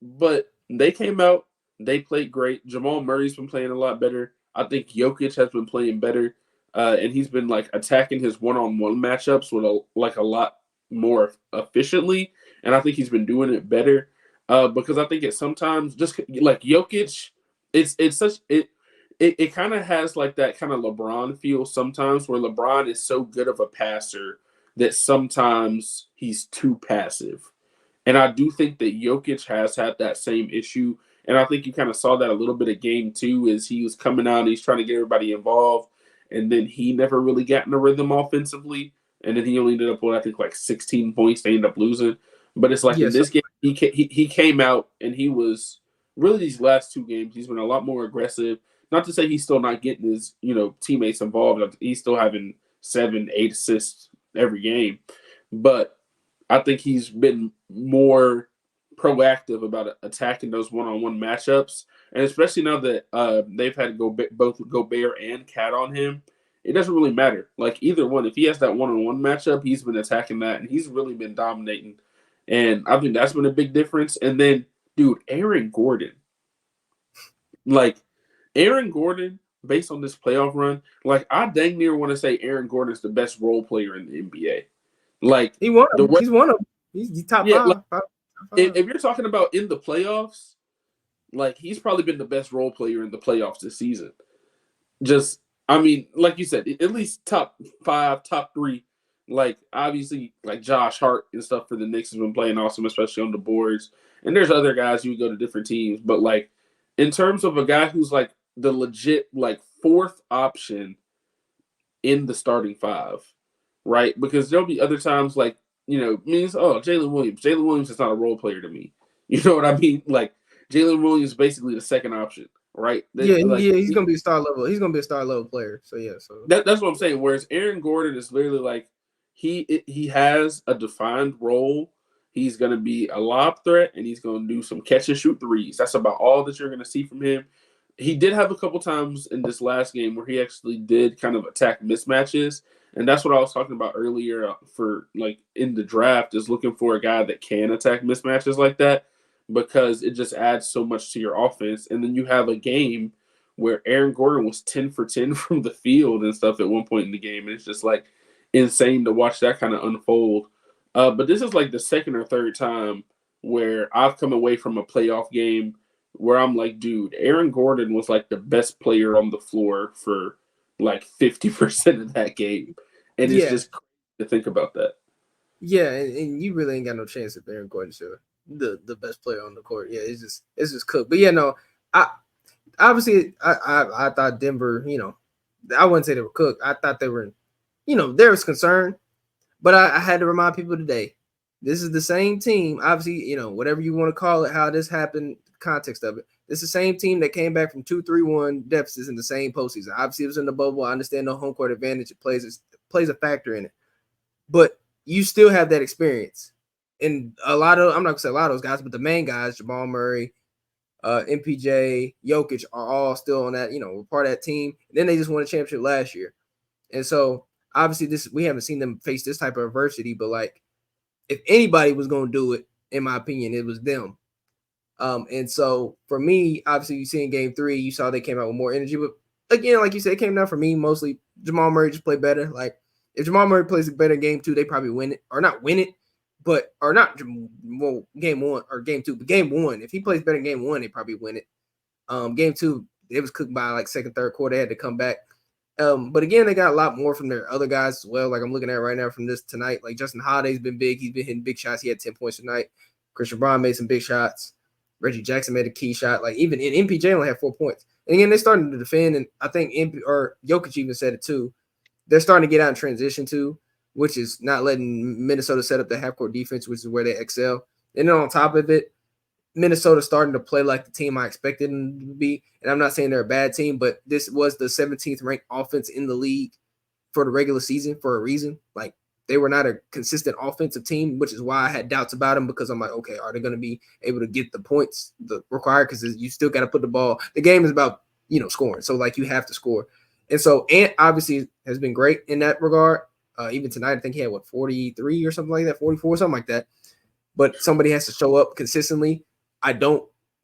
But they came out, they played great. Jamal Murray's been playing a lot better. I think Jokic has been playing better. And he's been attacking his one-on-one matchups with a lot more efficiently, and I think he's been doing it better. Because I think it's sometimes just like Jokic, it kind of has that kind of LeBron feel sometimes, where LeBron is so good of a passer that sometimes he's too passive, and I do think that Jokic has had that same issue, and I think you kind of saw that a little bit of game 2 as he was coming out and he's trying to get everybody involved. And then he never really got in a rhythm offensively. And then he only ended up with, I think, 16 points. They ended up losing. But it's in this game, he came out and he was really, these last 2 games, he's been a lot more aggressive. Not to say he's still not getting his, teammates involved. He's still having 7, 8 assists every game. But I think he's been more proactive about attacking those one-on-one matchups. And especially now that they've had both Gobert and Cat on him, it doesn't really matter. Like either one, if he has that one-on-one matchup, he's been attacking that, and he's really been dominating. And I think that's been a big difference. And then, dude, Aaron Gordon. Like, Aaron Gordon, based on this playoff run, like, I dang near want to say Aaron Gordon is the best role player in the NBA. Like, he's one of them. He's top yeah, five. Like, Top if you're talking about in the playoffs, like, he's probably been the best role player in the playoffs this season. Just, I mean, like you said, at least top 5, top 3. Like, obviously, like Josh Hart and stuff for the Knicks has been playing awesome, especially on the boards. And there's other guys who go to different teams. But, like, in terms of a guy who's, like, the legit, like, 4th option in the starting 5, right? Because there'll be other times, like, means, Jalen Williams. Jalen Williams is not a role player to me. You know what I mean? Like, Jalen Williams is basically the 2nd option. Right? He's gonna be a star level. He's gonna be a star level player. So yeah, that's what I'm saying. Whereas Aaron Gordon is literally like he has a defined role. He's gonna be a lob threat, and he's gonna do some catch and shoot threes. That's about all that you're gonna see from him. He did have a couple times in this last game where he actually did kind of attack mismatches, and that's what I was talking about earlier for like in the draft is looking for a guy that can attack mismatches like that. Because it just adds so much to your offense. And then you have a game where Aaron Gordon was 10 for 10 from the field and stuff at one point in the game. And it's just like insane to watch that kind of unfold. But this is like the 2nd or 3rd time where I've come away from a playoff game where I'm like, dude, Aaron Gordon was like the best player on the floor for like 50% of that game. And it's just crazy to think about that. Yeah, and you really ain't got no chance if Aaron Gordon's the best player on the court. Yeah, it's just cooked. But yeah, no, I thought Denver, I wouldn't say they were cooked. I thought they were, there was concern, but I had to remind people today, this is the same team. Obviously, whatever you want to call it, how this happened, context of it. It's the same team that came back from 2-3-1 deficits in the same postseason. Obviously, it was in the bubble. I understand the home court advantage. It plays a factor in it, but you still have that experience. And I'm not gonna say a lot of those guys, but the main guys, Jamal Murray, MPJ, Jokic, are all still on that, were part of that team. And then they just won a championship last year. And so obviously we haven't seen them face this type of adversity, but like if anybody was gonna do it, in my opinion, it was them. And so for me, obviously you see in game 3, you saw they came out with more energy. But again, like you said, it came down for me mostly. Jamal Murray just played better. Like if Jamal Murray plays better in game 2, they probably win it. Or not win it. Game 1 or game 2, but game 1, if he plays better in game 1, they probably win it. Game 2, it was cooked by like 2nd, 3rd quarter. They had to come back. But again, they got a lot more from their other guys as well. Like I'm looking at right now from this tonight, like Justin Holiday's been big. He's been hitting big shots. He had 10 points tonight. Christian Brown made some big shots. Reggie Jackson made a key shot. Like even in MPJ only had 4 points. And again, they're starting to defend. And I think Jokic even said it too. They're starting to get out in transition too, which is not letting Minnesota set up the half-court defense, which is where they excel. And then on top of it, Minnesota's starting to play like the team I expected them to be. And I'm not saying they're a bad team, but this was the 17th ranked offense in the league for the regular season for a reason. Like they were not a consistent offensive team, which is why I had doubts about them because I'm like, okay, are they going to be able to get the points required? Because you still got to put the ball. The game is about, scoring. So like you have to score. And so Ant obviously has been great in that regard. Even tonight, I think he had 43 or something like that, 44, something like that. But somebody has to show up consistently.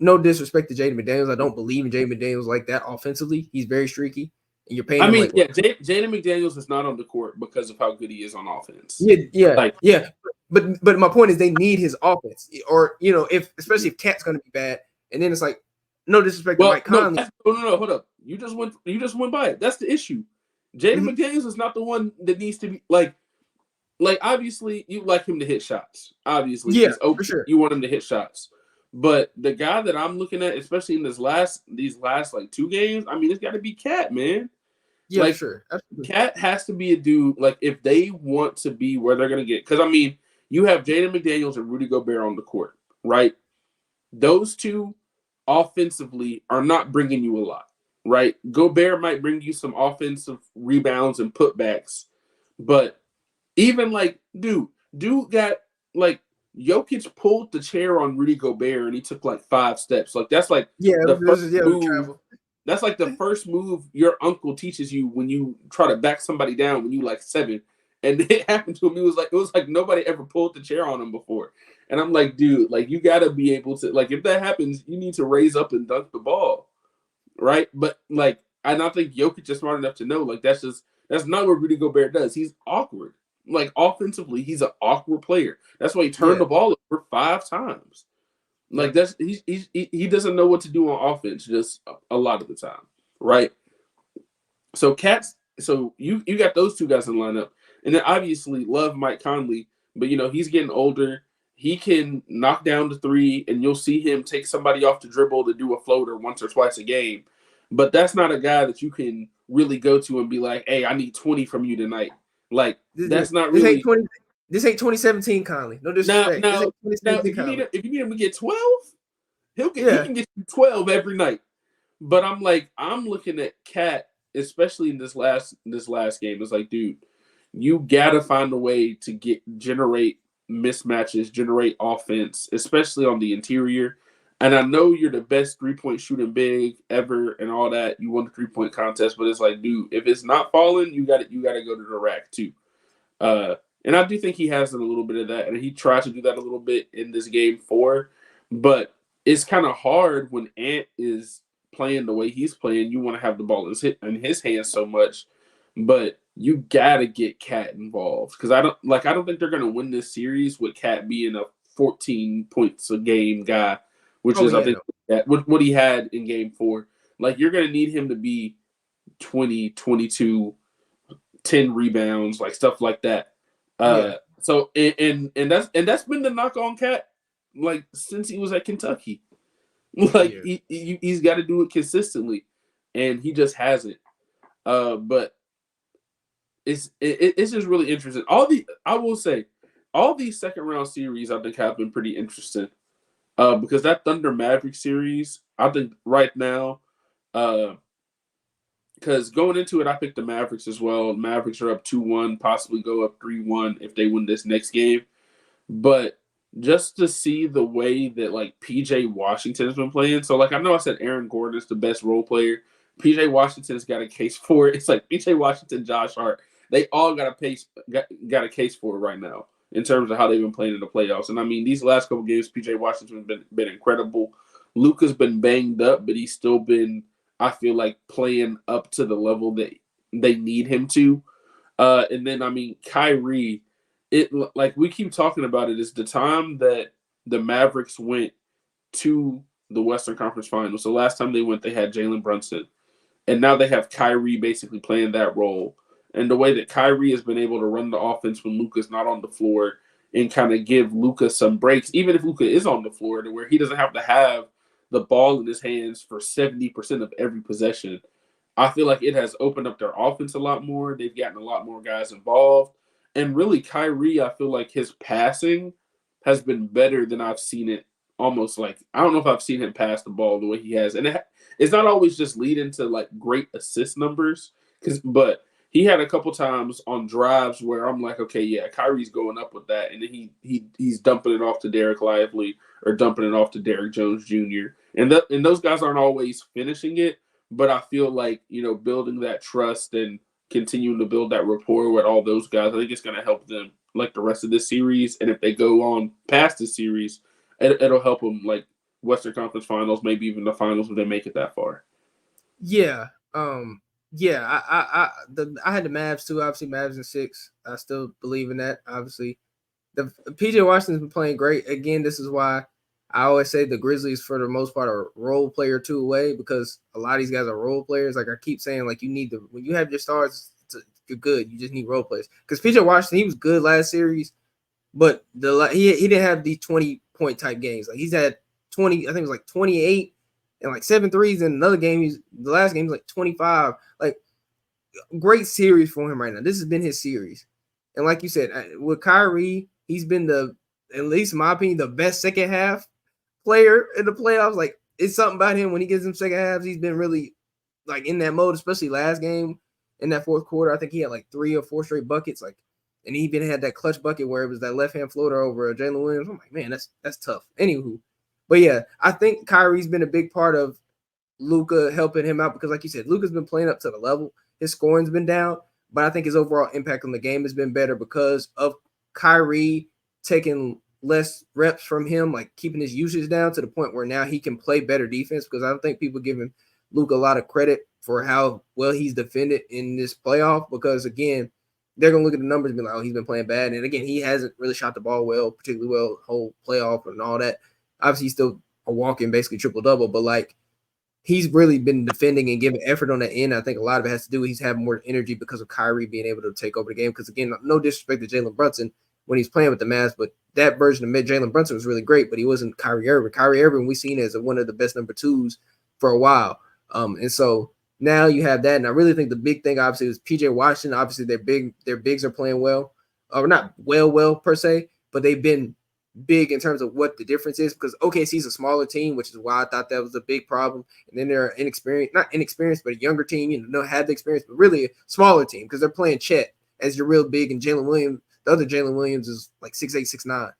No disrespect to Jaden McDaniels. I don't believe in Jaden McDaniels like that offensively. He's very streaky. And you're paying him Jaden McDaniels is not on the court because of how good he is on offense. Yeah. But my point is they need his offense. Or, especially if Cat's going to be bad. And then it's like, no disrespect to Mike Conley. No, hold up. You just went by it. That's the issue. Jaden McDaniels is not the one that needs to be like obviously you like him to hit shots. Obviously, yeah, for sure. You want him to hit shots. But the guy that I'm looking at, especially in these last like 2 games, I mean, it's got to be Cat, man. Yeah, like, sure. Absolutely. Cat has to be a dude. Like if they want to be where they're gonna get, because I mean, you have Jaden McDaniels and Rudy Gobert on the court, right? Those two offensively are not bringing you a lot. Right, Gobert might bring you some offensive rebounds and putbacks, but even like, dude got like Jokic pulled the chair on Rudy Gobert and he took like 5 steps. Like that's like the first move. That's like the first move your uncle teaches you when you try to back somebody down when you like 7. And it happened to him. It was like nobody ever pulled the chair on him before. And I'm like, dude, like you gotta be able to, like, if that happens, you need to raise up and dunk the ball. Right? But like, and I think Jokic is smart enough to know, like, that's not what Rudy Gobert does. He's awkward. Like offensively, he's an awkward player. That's why he turned the ball over 5 times. Like he doesn't know what to do on offense just a lot of the time, right? So you got those 2 guys in the lineup, and then obviously love Mike Conley, but he's getting older. He can knock down the 3, and you'll see him take somebody off the dribble to do a floater once or twice a game. But that's not a guy that you can really go to and be like, "Hey, I need 20 from you tonight." Like that's not really. This ain't 2017 Conley. No disrespect. Now, if you need him to get 12, he can get you 12 every night. But I'm looking at Cat, especially in this last game. It's like, dude, you gotta find a way to generate mismatches, generate offense, especially on the interior. And I know you're the best 3-point shooting big ever and all that. You won the 3-point contest, but it's like, dude, if it's not falling, you got to go to the rack too. And I do think he has done a little bit of that, and he tried to do that a little bit in this game 4. But it's kind of hard when Ant is playing the way he's playing. You want to have the ball in his hands so much, but you gotta get Cat involved because I don't think they're gonna win this series with Cat being a 14 points a game guy, which I think what he had in game 4. Like you're gonna need him to be 20, 22, 10 rebounds, like stuff like that. So and that's been the knock on Cat like since he was at Kentucky. Like he's got to do it consistently, and he just hasn't. But it's just really interesting. I will say all these second round series I think have been pretty interesting. Because that Thunder Maverick series, I think right now, because going into it, I picked the Mavericks as well. Mavericks are up 2-1, possibly go up 3-1 if they win this next game. But just to see the way that like PJ Washington has been playing. So like I know I said Aaron Gordon is the best role player. PJ Washington's got a case for it. It's like PJ Washington, Josh Hart. They all got a case for it right now in terms of how they've been playing in the playoffs. And I mean, these last couple games, PJ Washington's been incredible. Luka's been banged up, but he's still been, I feel like, playing up to the level that they need him to. And then I mean, Kyrie. It like we keep talking about it is the time that the Mavericks went to the Western Conference Finals. The last time they went, they had Jalen Brunson, and now they have Kyrie basically playing that role. And the way that Kyrie has been able to run the offense when Luka's not on the floor and kind of give Luka some breaks, even if Luka is on the floor, to where he doesn't have to have the ball in his hands for 70% of every possession. I feel like it has opened up their offense a lot more. They've gotten a lot more guys involved. And really, Kyrie, I feel like his passing has been better than I've seen it. Almost like I don't know if I've seen him pass the ball the way he has, and it's not always just leading to like great assist numbers. But he had a couple times on drives where I'm like, okay, yeah, Kyrie's going up with that, and then he's dumping it off to Derek Lively or dumping it off to Derek Jones Jr. And those guys aren't always finishing it, but I feel like building that trust and continuing to build that rapport with all those guys, I think it's going to help them like the rest of this series. And if they go on past the series, it'll help them like Western Conference Finals, maybe even the finals if they make it that far. Yeah. I had the Mavs too. Obviously, Mavs in 6. I still believe in that. Obviously, the PJ Washington's been playing great. Again, this is why I always say the Grizzlies, for the most part, are role player 2 away, because a lot of these guys are role players. Like I keep saying, like when you have your stars, you're good. You just need role players. Because PJ Washington, he was good last series, but he didn't have these 20-point type games. Like he's had 20, I think it was like 28 and like 7 threes in another game. The last game was like 25. Like great series for him right now. This has been his series, and like you said, with Kyrie, he's been at least in my opinion, the best second half player in the playoffs. Like it's something about him when he gets them second halves. He's been really like in that mode, especially last game in that fourth quarter. I think he had like 3 or 4 straight buckets. Like, and he even had that clutch bucket where it was that left hand floater over Jalen Williams. I'm like, man, that's tough. Anywho, but yeah, I think Kyrie's been a big part of Luka helping him out because, like you said, Luka's been playing up to the level. His scoring's been down, but I think his overall impact on the game has been better because of Kyrie taking less reps from him, like keeping his usage down to the point where now he can play better defense. Because I don't think people give him Luka a lot of credit for how well he's defended in this playoff. Because again, they're gonna look at the numbers and be like, "Oh, he's been playing bad." And again, he hasn't really shot the ball well, particularly well whole playoff and all that. Obviously, he's still a walking basically triple double, but like he's really been defending and giving effort on the end. I think a lot of it has to do with he's having more energy because of Kyrie being able to take over the game. Because again, no disrespect to Jalen Brunson when he's playing with the Mavs, but that version of Jalen Brunson was really great, but he wasn't Kyrie Irving. Kyrie Irving we seen as one of the best number twos for a while. And so now you have that. And I really think the big thing obviously is PJ Washington. Obviously their bigs are playing well, or not well per se, but they've been big in terms of what the difference is because OKC's a smaller team, which is why I thought that was a big problem. And then they're not inexperienced, but a younger team, don't have the experience, but really a smaller team because they're playing Chet as your real big, and Jalen Williams, the other Jalen Williams is like 6'8", 6'9".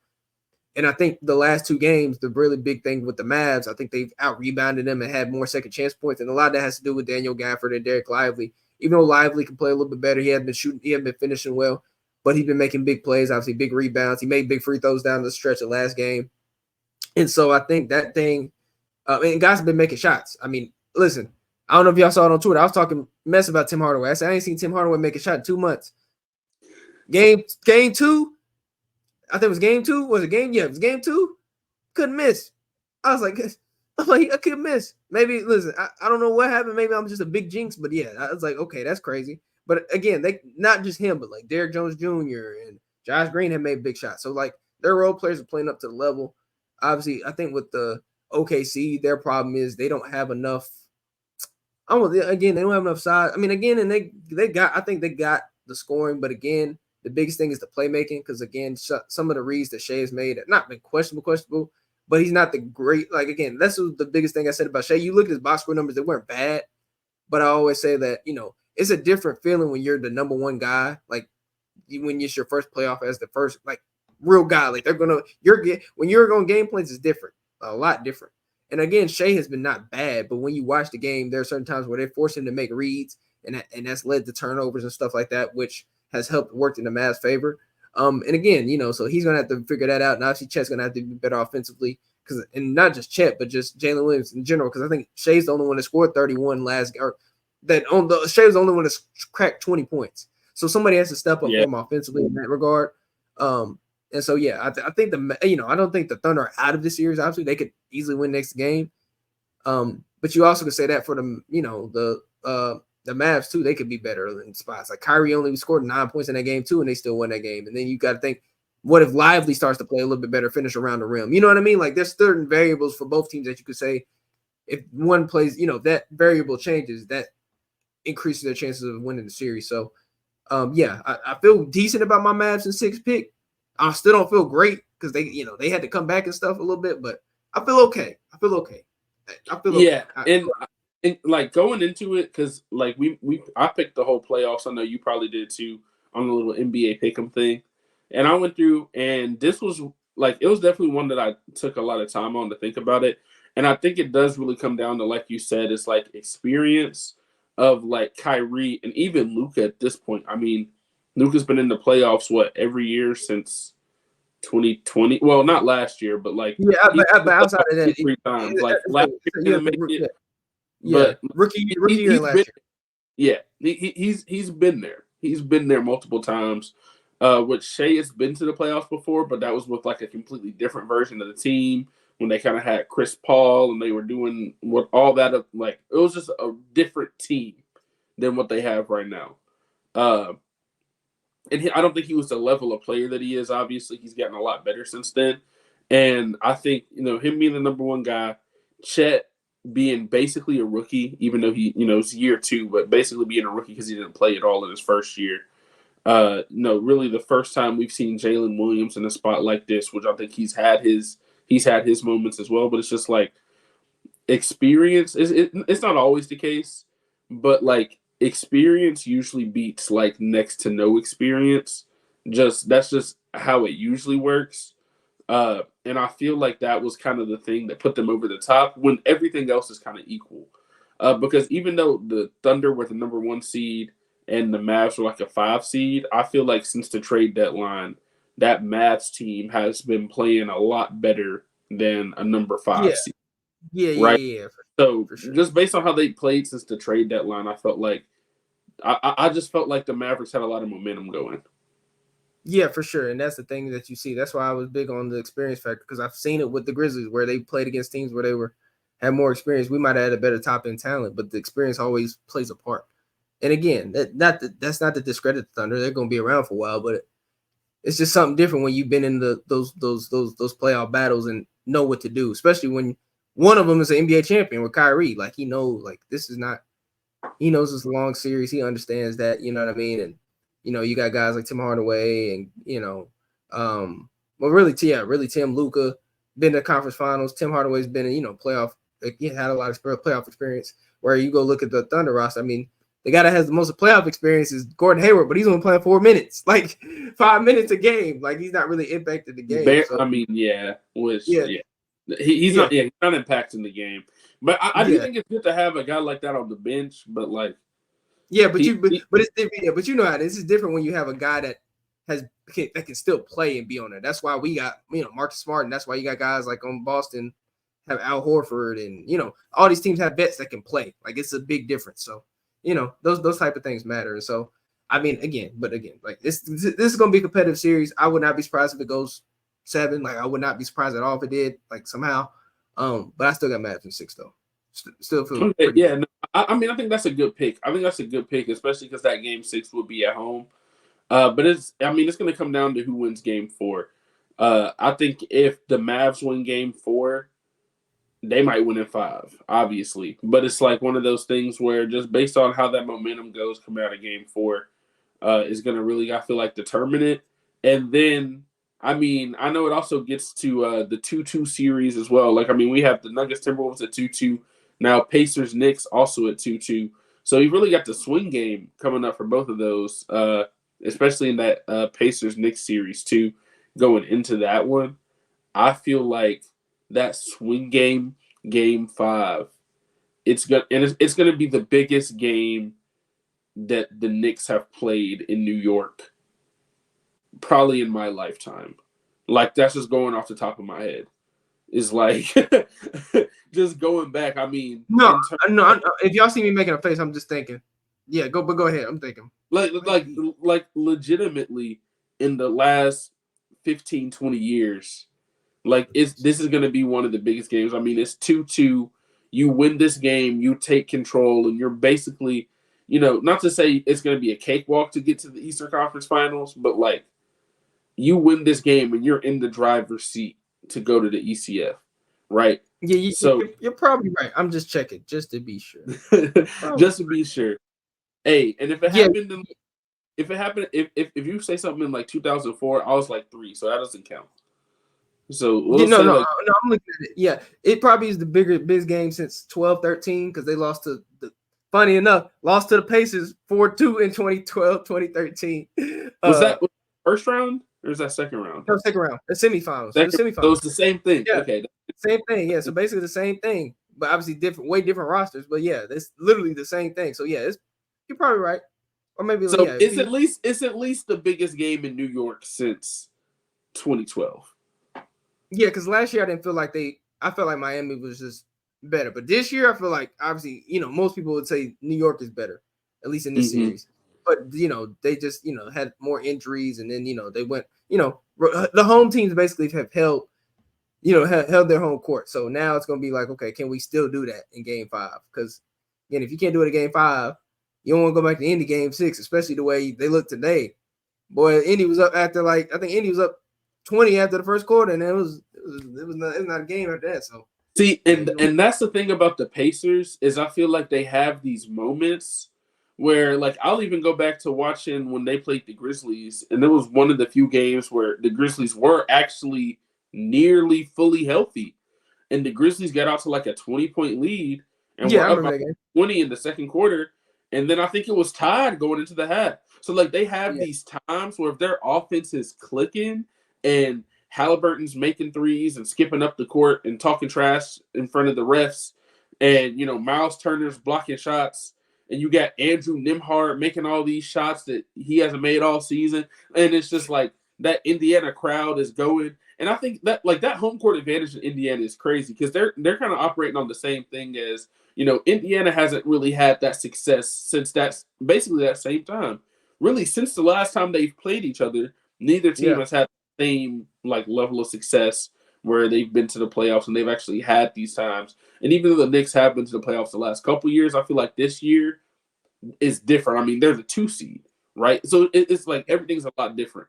And I think the last two games, the really big thing with the Mavs, I think they've out-rebounded them and had more second chance points. And a lot of that has to do with Daniel Gafford and Derek Lively. Even though Lively can play a little bit better, he hasn't been finishing well, but he's been making big plays, obviously big rebounds. He made big free throws down the stretch of last game. And so I think that thing, and guys have been making shots. I mean, listen, I don't know if y'all saw it on Twitter. I was talking mess about Tim Hardaway. I said, I ain't seen Tim Hardaway make a shot in 2 months. Game 2, I think it was game 2. Was it game? Yeah, it was game 2. Couldn't miss. I was like, I couldn't miss. Maybe, listen, I don't know what happened. Maybe I'm just a big jinx, but yeah, I was like, okay, that's crazy. But again, they not just him, but like Derrick Jones Jr. and Josh Green have made big shots. So like their role players are playing up to the level. Obviously, I think with the OKC, their problem is they don't have enough. They don't have enough size. I mean, again, and I think they got the scoring, but again, the biggest thing is the playmaking because again, some of the reads that Shea has made have not been questionable, but he's not the great. Like again, that's the biggest thing I said about Shea. You look at his box score numbers; they weren't bad, but I always say that it's a different feeling when you're the number one guy, like when it's your first playoff as the first like real guy. Like when you're going game plans is different, a lot different. And again, Shea has been not bad, but when you watch the game, there are certain times where they force him to make reads, and that's led to turnovers and stuff like that, which has helped work in the Mavs' favor. And again, so he's gonna have to figure that out. And obviously, Chet's gonna have to be better offensively and not just Chet, but just Jalen Williams in general. Because I think Shea's the only one that scored 31 Shea was the only one that cracked 20 points. So somebody has to step up for him offensively in that regard. And so yeah, I think I don't think the Thunder are out of this series. Obviously, they could easily win next game. But you also could say that for the Mavs too. They could be better in spots. Like Kyrie only scored 9 points in that game too, and they still won that game. And then you got to think, what if Lively starts to play a little bit better, finish around the rim? You know what I mean? Like there's certain variables for both teams that you could say if one plays, that variable changes, that increases their chances of winning the series. So, I feel decent about my Mavs in 6th pick. I still don't feel great because they had to come back and stuff a little bit, but I feel okay. And like going into it, because like I picked the whole playoffs. I know you probably did too on the little NBA pick'em thing, and I went through, and this was like it was definitely one that I took a lot of time on to think about it, and I think it does really come down to, like you said, it's like experience of like Kyrie and even Luka at this point. I mean, Luka's been in the playoffs every year since 2020. Well, not last year, but like but outside of that, 3 times. Like last year didn't make it. But rookie year last year. Yeah, he's been there. He's been there multiple times. Which Shea has been to the playoffs before, but that was with like a completely different version of the team when they kind of had Chris Paul and they were doing all that. Like it was just a different team than what they have right now. And I don't think he was the level of player that he is. Obviously, he's gotten a lot better since then. And I think him being the number one guy, Chet being basically a rookie, even though he, it's year 2, but basically being a rookie because he didn't play at all in his first year. Really the first time we've seen Jalen Williams in a spot like this, which I think he's had his moments as well, but it's just like experience. It's not always the case, but like experience usually beats like next to no experience. That's just how it usually works. And I feel like that was kind of the thing that put them over the top when everything else is kind of equal. because even though the Thunder were the number 1 seed and the Mavs were like a 5 seed, I feel like since the trade deadline, that Mavs team has been playing a lot better than a number 5 Yeah, seed, yeah, right? yeah. So For sure. just based on how they played since the trade deadline, I felt like I just felt like the Mavericks had a lot of momentum going. Yeah, for sure. And that's the thing that you see. That's why I was big on the experience factor, because I've seen it with the Grizzlies where they played against teams where they had more experience. We might have had a better top end talent, but the experience always plays a part. And again, that's not to discredit the Thunder. They're going to be around for a while, but it's just something different when you've been in those playoff battles and know what to do, especially when one of them is an NBA champion with Kyrie. Like, he knows, like, this is not, he knows it's a long series. He understands that, you know what I mean? And, you know, you got guys like Tim Hardaway and, you know, well, really Tim, Luka, been to the conference finals. Tim Hardaway's been in, you know, playoff, like, he had a lot of playoff experience. Where you go look at the Thunder roster, I mean, the guy that has the most playoff experience is Gordon Hayward, but he's only playing 4 minutes, like 5 minutes a game. Like, he's not really impacting the game. So, I mean, yeah, he's Yeah. not impacting the game. But I do think it's good to have a guy like that on the bench. But like, but it's different. Yeah, but you know how this is different when you have a guy that can still play and be on there. That's why we got, you know, Marcus Smart, and that's why you got guys like on Boston have Al Horford, and, you know, all these teams have vets that can play. Like, it's a big difference. So, you know, those type of things matter. And so, I mean, again, like this is going to be a competitive series. I would not be surprised if it goes 7. Like, I would not be surprised at all if it did, like, somehow. But I still got Mavs in 6 though. Still feel pretty yeah. No, I mean, I think that's a good pick. I think that's a good pick, especially because that game 6 will be at home. But it's going to come down to who wins game 4. I think if the Mavs win game 4, they might win in 5, obviously. But it's like one of those things where just based on how that momentum goes coming out of game 4, is going to really, I feel like, determine it. And then, I mean, I know it also gets to the 2-2 series as well. Like, I mean, we have the Nuggets Timberwolves at 2-2. Now Pacers Knicks also at 2-2. So you really got the swing game coming up for both of those, especially in that Pacers Knicks series too, going into that one. I feel like that swing game, game 5, it's gonna be the biggest game that the Knicks have played in New York, probably in my lifetime. Like, that's just going off the top of my head. Is like just going back. I mean, no. If y'all see me making a face, I'm just thinking. Yeah, go ahead. I'm thinking. Like legitimately in the last 15, 20 years, like this is going to be one of the biggest games. I mean, it's 2-2. You win this game, you take control, and you're basically, you know, not to say it's going to be a cakewalk to get to the Eastern Conference Finals, but like, you win this game and you're in the driver's seat to go to the ECF, right? Yeah, so you're probably right. I'm just checking just to be sure. Just to be sure. Hey, and if it happened, if you say something in like 2004, I was like 3, so that doesn't count. So I'm looking at it. Yeah, it probably is the biggest game since 12-13 because they lost to funny enough, lost to the Pacers 4-2 in 2012, 2013. Was that first round? Or is that second round? No, second round. The semifinals. So it's the same thing. Yeah. Okay. Same thing. Yeah. So basically the same thing, but obviously way different rosters. But yeah, it's literally the same thing. So yeah, you're probably right. Or maybe so it's at least the biggest game in New York since 2012. Yeah, because last year I didn't feel like I felt like Miami was just better. But this year I feel like, obviously, you know, most people would say New York is better, at least in this series. But, you know, they just, you know, had more injuries, and then, you know, they went, you know, the home teams basically have held their home court. So now it's going to be like, okay, can we still do that in game 5? Because, again, if you can't do it in game 5, you don't want to go back to Indy game 6, especially the way they look today. Boy, Indy was up after, like, I think Indy was up 20 after the first quarter, and it was not a game after that. So see, and that's the thing about the Pacers is I feel like they have these moments where, like, I'll even go back to watching when they played the Grizzlies, and there was one of the few games where the Grizzlies were actually nearly fully healthy, and the Grizzlies got out to like a 20-point lead, and were up by 20 in the second quarter, and then I think it was tied going into the half. So like they have these times where if their offense is clicking and Halliburton's making threes and skipping up the court and talking trash in front of the refs, and Miles Turner's blocking shots, and you got Andrew Nembhard making all these shots that he hasn't made all season, and it's just like that Indiana crowd is going. And I think that that home court advantage in Indiana is crazy because they're kind of operating on the same thing as Indiana hasn't really had that success since that's basically that same time. Really, since the last time they've played each other, neither team has had the same level of success where they've been to the playoffs and they've actually had these times. And even though the Knicks have been to the playoffs the last couple of years, I feel like this year is different. I mean, they're the 2 seed, right? So it's like everything's a lot different.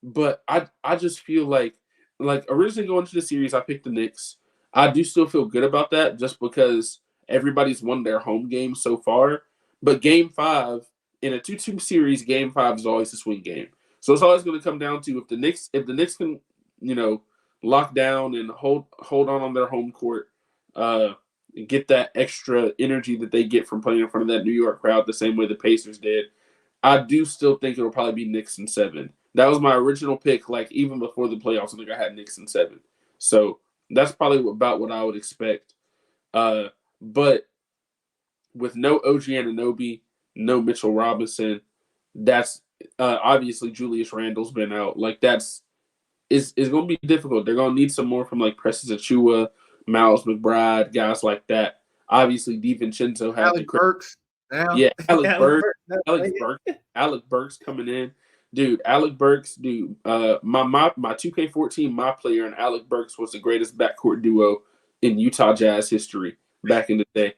But I just feel like originally going into the series, I picked the Knicks. I do still feel good about that just because everybody's won their home game so far. But Game 5 in a 2-2 series, Game 5 is always a swing game. So it's always going to come down to if the Knicks can lock down and hold on their home court, get that extra energy that they get from playing in front of that New York crowd the same way the Pacers did. I do still think it'll probably be Knicks in 7. That was my original pick, even before the playoffs. I think I had Knicks in 7. So that's probably about what I would expect. But with no OG Anunoby, no Mitchell Robinson, that's obviously Julius Randle's been out. It's going to be difficult. They're going to need some more from Precious Achiuwa, Miles McBride, guys like that. Obviously, DiVincenzo had Alec Burks. Yeah, Alec Burks coming in. Dude, Alec Burks, dude. My 2K14, my player and Alec Burks was the greatest backcourt duo in Utah Jazz history back in the day.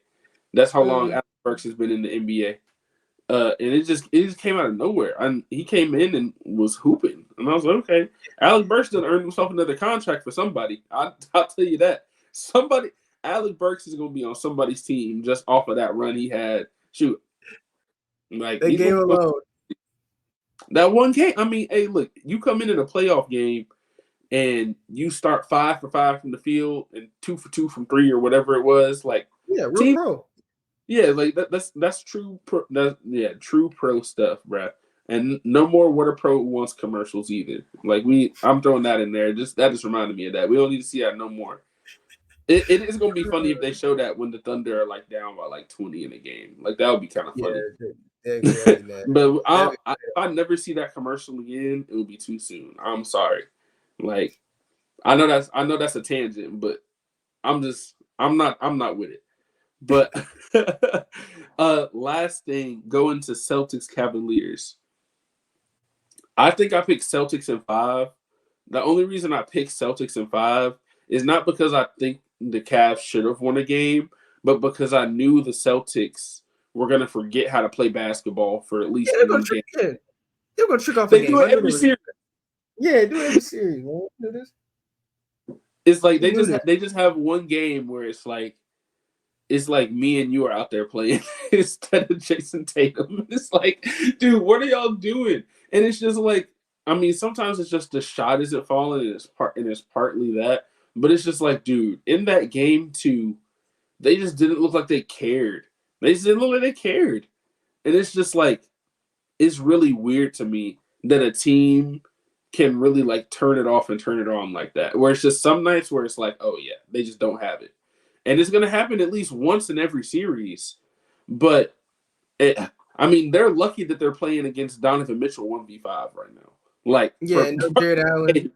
That's how long Alec Burks has been in the NBA. And it just came out of nowhere. And he came in and was hooping. And I was like, okay. Alec Burks done earned himself another contract for somebody. I'll tell you that. Alec Burks is going to be on somebody's team just off of that run he had. Shoot. They gave alone. That one game. I mean, hey, look, you come in a playoff game and you start 5 for 5 from the field and 2 for 2 from 3 or whatever it was. Real pro. Yeah, that's true. True pro stuff, bruh. And no more What a Pro Wants commercials either. I'm throwing that in there. That just reminded me of that. We don't need to see that no more. It is going to be funny if they show that when the Thunder are down by 20 in a game. That would be kind of funny. Yeah, exactly, But if I never see that commercial again, it will be too soon. I'm sorry. I know that's a tangent, but I'm not with it. But last thing, going to Celtics Cavaliers. I think I picked Celtics in 5. The only reason I picked Celtics in 5 is not because I think the Cavs should have won a game, but because I knew the Celtics were going to forget how to play basketball for at least one game. They're going to trick off a game. They do it every series. Yeah, do it every series, man. Do this. It's they just have one game where it's me and you are out there playing instead of Jason Tatum. It's dude, what are y'all doing? And it's just sometimes it's just the shot isn't falling, and it's partly that. But it's just dude, in that game too, they just didn't look like they cared. They just didn't look like they cared. And it's just it's really weird to me that a team can really turn it off and turn it on like that. Where it's just some nights where it's oh yeah, they just don't have it. And it's going to happen at least once in every series. But, they're lucky that they're playing against Donovan Mitchell 1v5 right now. No Jared Allen.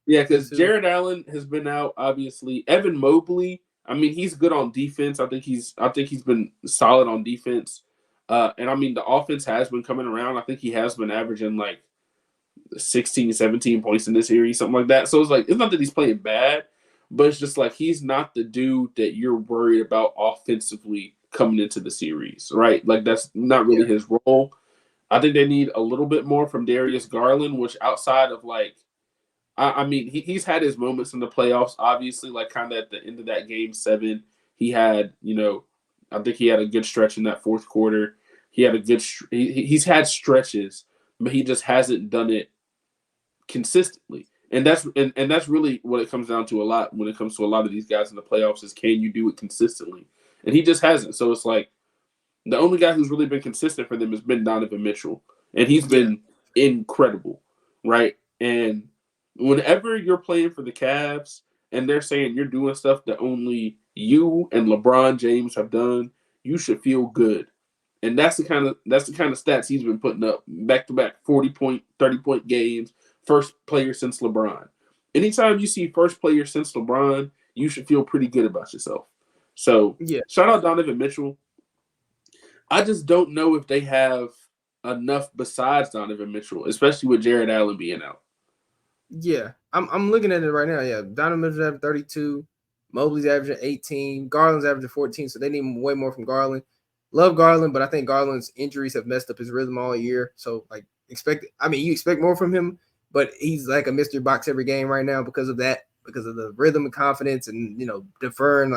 Yeah, because Jared Allen has been out, obviously. Evan Mobley, he's good on defense. I think he's been solid on defense. And the offense has been coming around. I think he has been averaging 16, 17 points in this series, something like that. So it's not that he's playing bad. But it's just he's not the dude that you're worried about offensively coming into the series, right? That's not really his role. I think they need a little bit more from Darius Garland, which outside of he's had his moments in the playoffs, obviously, kind of at the end of that game 7. He had, I think he had a good stretch in that fourth quarter. He had a good, he's had stretches, but he just hasn't done it consistently. And that's really what it comes down to a lot when it comes to a lot of these guys in the playoffs is can you do it consistently? And he just hasn't. So it's the only guy who's really been consistent for them has been Donovan Mitchell. And he's been incredible, right? And whenever you're playing for the Cavs, and they're saying you're doing stuff that only you and LeBron James have done, you should feel good. And that's the kind of stats he's been putting up back to back 40-point, 30-point games, first player since LeBron. Anytime you see first player since LeBron, you should feel pretty good about yourself. So Yeah. Shout out Donovan Mitchell. I just don't know if they have enough besides Donovan Mitchell, especially with Jared Allen being out. Yeah, I'm looking at it right now. Yeah, Donovan Mitchell's averaging 32, Mobley's averaging 18, Garland's averaging 14, so they need way more from Garland. Love Garland, but I think Garland's injuries have messed up his rhythm all year. So you expect more from him, but he's like a mystery box every game right now because of that, because of the rhythm and confidence and deferring,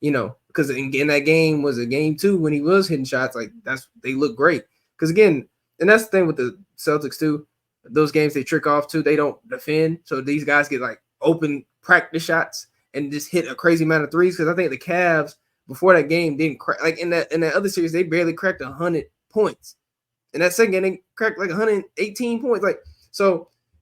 because in that game was a game 2 when he was hitting shots, they look great. Because again, and that's the thing with the Celtics too. Those games they trick off too, they don't defend. So these guys get open practice shots and just hit a crazy amount of threes. Because I think the Cavs before that game didn't crack, in that other series they barely cracked 100 points. In that second game they cracked 118 points.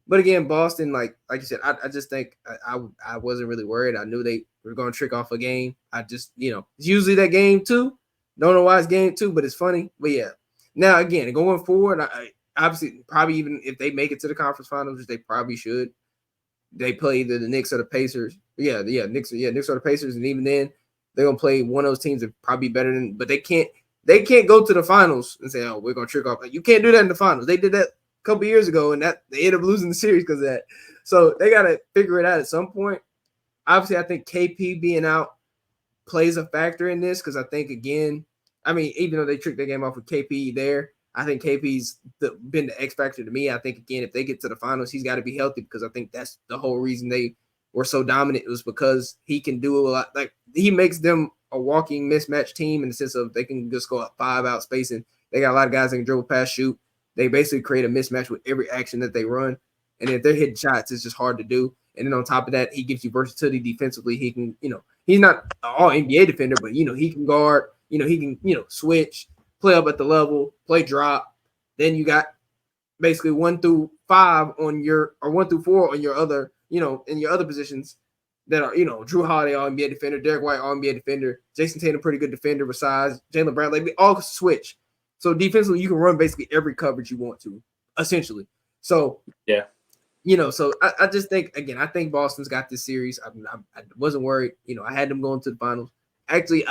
But again, Boston, like you said, I just think I wasn't really worried. I knew they were going to trick off a game. I just it's usually that game 2. Don't know why it's game 2, but it's funny. But yeah, now again going forward, obviously, probably even if they make it to the conference finals, which they probably should, they play either the Knicks or the Pacers. Knicks or the Pacers, and even then, they're gonna play one of those teams that probably better than. But they can't go to the finals and say, "Oh, we're gonna trick off." You can't do that in the finals. They did that a couple years ago, and that they ended up losing the series because of that. So they gotta figure it out at some point. Obviously, I think KP being out plays a factor in this because I think even though they tricked their game off with KP there. I think KP's been the X factor to me. I think, again, if they get to the finals, he's got to be healthy because I think that's the whole reason they were so dominant. It was because he can do a lot. He makes them a walking mismatch team in the sense of they can just go up 5 out spacing. They got a lot of guys that can dribble, pass, shoot. They basically create a mismatch with every action that they run. And if they're hitting shots, it's just hard to do. And then on top of that, he gives you versatility defensively. He can, he's not an all NBA defender, but, he can guard, he can, switch, play up at the level, play drop. Then you got basically 1 through 5 on your, or 1 through 4 on your other, in your other positions that are, Drew Holiday, all NBA defender, Derek White, all NBA defender, Jason Tatum, pretty good defender besides Jaylen Brown. They all switch. So defensively, you can run basically every coverage you want to, essentially. So, yeah. So I just think, again, I think Boston's got this series. I wasn't worried. I had them going to the finals. Actually,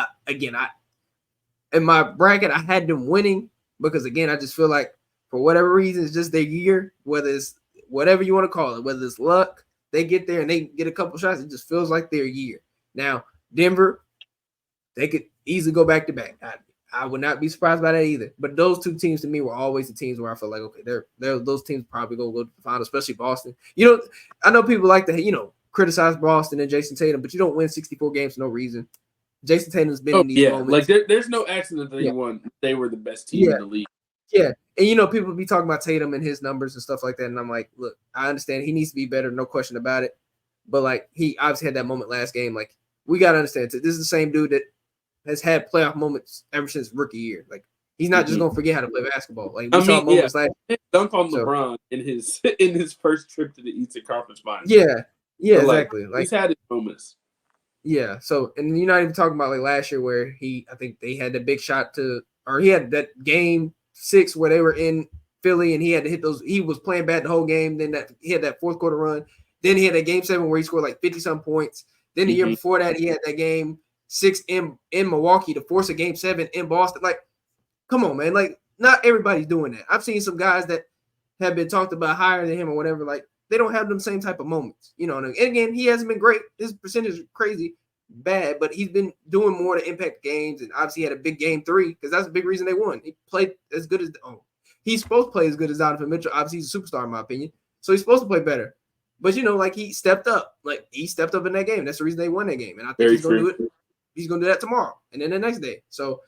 in my bracket, I had them winning because, again, I just feel like for whatever reason, it's just their year, whether it's whatever you want to call it, whether it's luck, they get there and they get a couple shots. It just feels like their year. Now, Denver, they could easily go back to back. I would not be surprised by that either. But those two teams to me were always the teams where I feel like, okay, they're those teams probably going to go to the final, especially Boston. I know people like to, criticize Boston and Jason Tatum, but you don't win 64 games for no reason. Jason Tatum's been in these moments. There's no accident that they won. They were the best team in the league. Yeah. And, people be talking about Tatum and his numbers and stuff like that. And I'm like, look, I understand he needs to be better. No question about it. But, he obviously had that moment last game. We got to understand, this is the same dude that has had playoff moments ever since rookie year. He's not just going to forget how to play basketball. We saw moments dunk on LeBron in his first trip to the Eastern Conference Finals. Yeah, exactly. He's had his moments. Yeah. So, and you're not even talking about last year where I think they had the big shot he had that game 6 where they were in Philly and he had to hit those. He was playing bad the whole game. Then he had that fourth quarter run. Then he had that game 7 where he scored 50-some points. Then the year before that, he had that game 6 in Milwaukee to force a game 7 in Boston. Come on, man. Not everybody's doing that. I've seen some guys that have been talked about higher than him or whatever. They don't have them same type of moments. And again, he hasn't been great. His percentage is crazy bad, but he's been doing more to impact games. And obviously, he had a big game 3 because that's a big reason they won. He played as good as he's supposed to play as good as Donovan Mitchell. Obviously, he's a superstar in my opinion, so he's supposed to play better. But he stepped up. He stepped up in that game. That's the reason they won that game. And I think he's gonna do it. He's gonna do that tomorrow and then the next day. So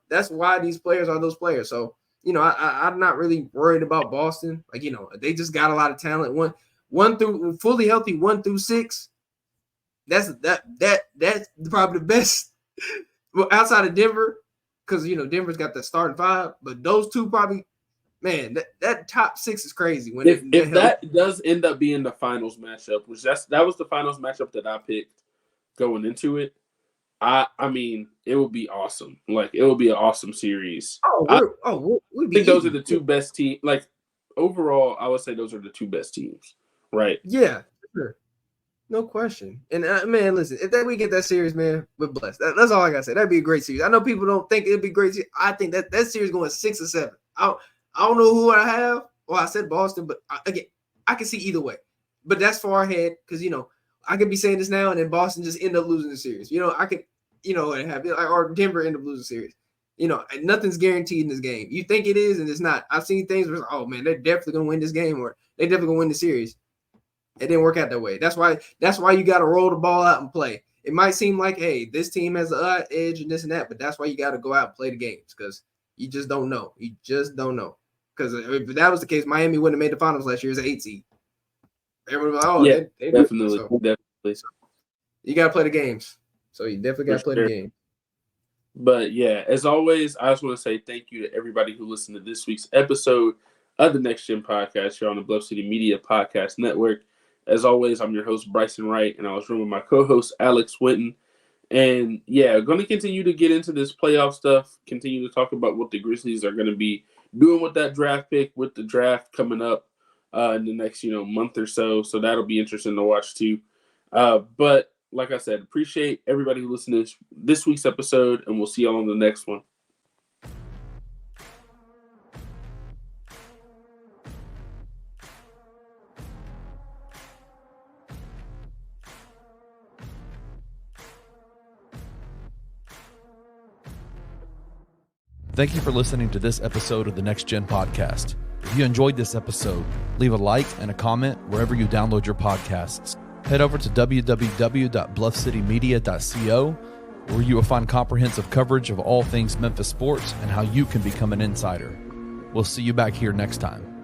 that's why these players are those players. So I'm not really worried about Boston. They just got a lot of talent. One through fully healthy 1 through 6. That's probably the best. Well, outside of Denver, because Denver's got the starting 5, but those two probably man, that top 6 is crazy. When if that does end up being the finals matchup, which that was the finals matchup that I picked going into it, I mean, it would be awesome. Like, it would be an awesome series. I think those are the two best teams. Like, overall, I would say those are the two best teams, right? Yeah, sure. No question. And man, listen, if we get that series, man, we're blessed. That's all I gotta say. That'd be a great series. I know people don't think it'd be great. I think that series going 6 or 7. I don't know who I have. Well, I said Boston, but again, I can see either way. But that's far ahead because I could be saying this now and then Boston just end up losing the series. I could, and have or Denver end up losing the series. Nothing's guaranteed in this game. You think it is, and it's not. I've seen things where, oh man, they're definitely gonna win this game, or they're definitely gonna win the series. It didn't work out that way. That's why you got to roll the ball out and play. It might seem like, hey, this team has an edge and this and that, but that's why you got to go out and play the games because you just don't know. You just don't know. Because if that was the case, Miami wouldn't have made the finals last year as an 8 seed. Everyone was like, oh, yeah, they definitely. So you got to play the games. So you definitely got to play the game. But yeah, as always, I just want to say thank you to everybody who listened to this week's episode of the Next Gen Podcast here on the Bluff City Media Podcast Network. As always, I'm your host, Bryson Wright, and I was with my co-host, Alex Winton. And yeah, going to continue to get into this playoff stuff, continue to talk about what the Grizzlies are going to be doing with that draft pick, with the draft coming up in the next, month or so. So that'll be interesting to watch too. But like I said, appreciate everybody who listened to this week's episode, and we'll see y'all on the next one. Thank you for listening to this episode of the Next Gen Podcast. If you enjoyed this episode, leave a like and a comment wherever you download your podcasts. Head over to www.bluffcitymedia.co, where you will find comprehensive coverage of all things Memphis sports and how you can become an insider. We'll see you back here next time.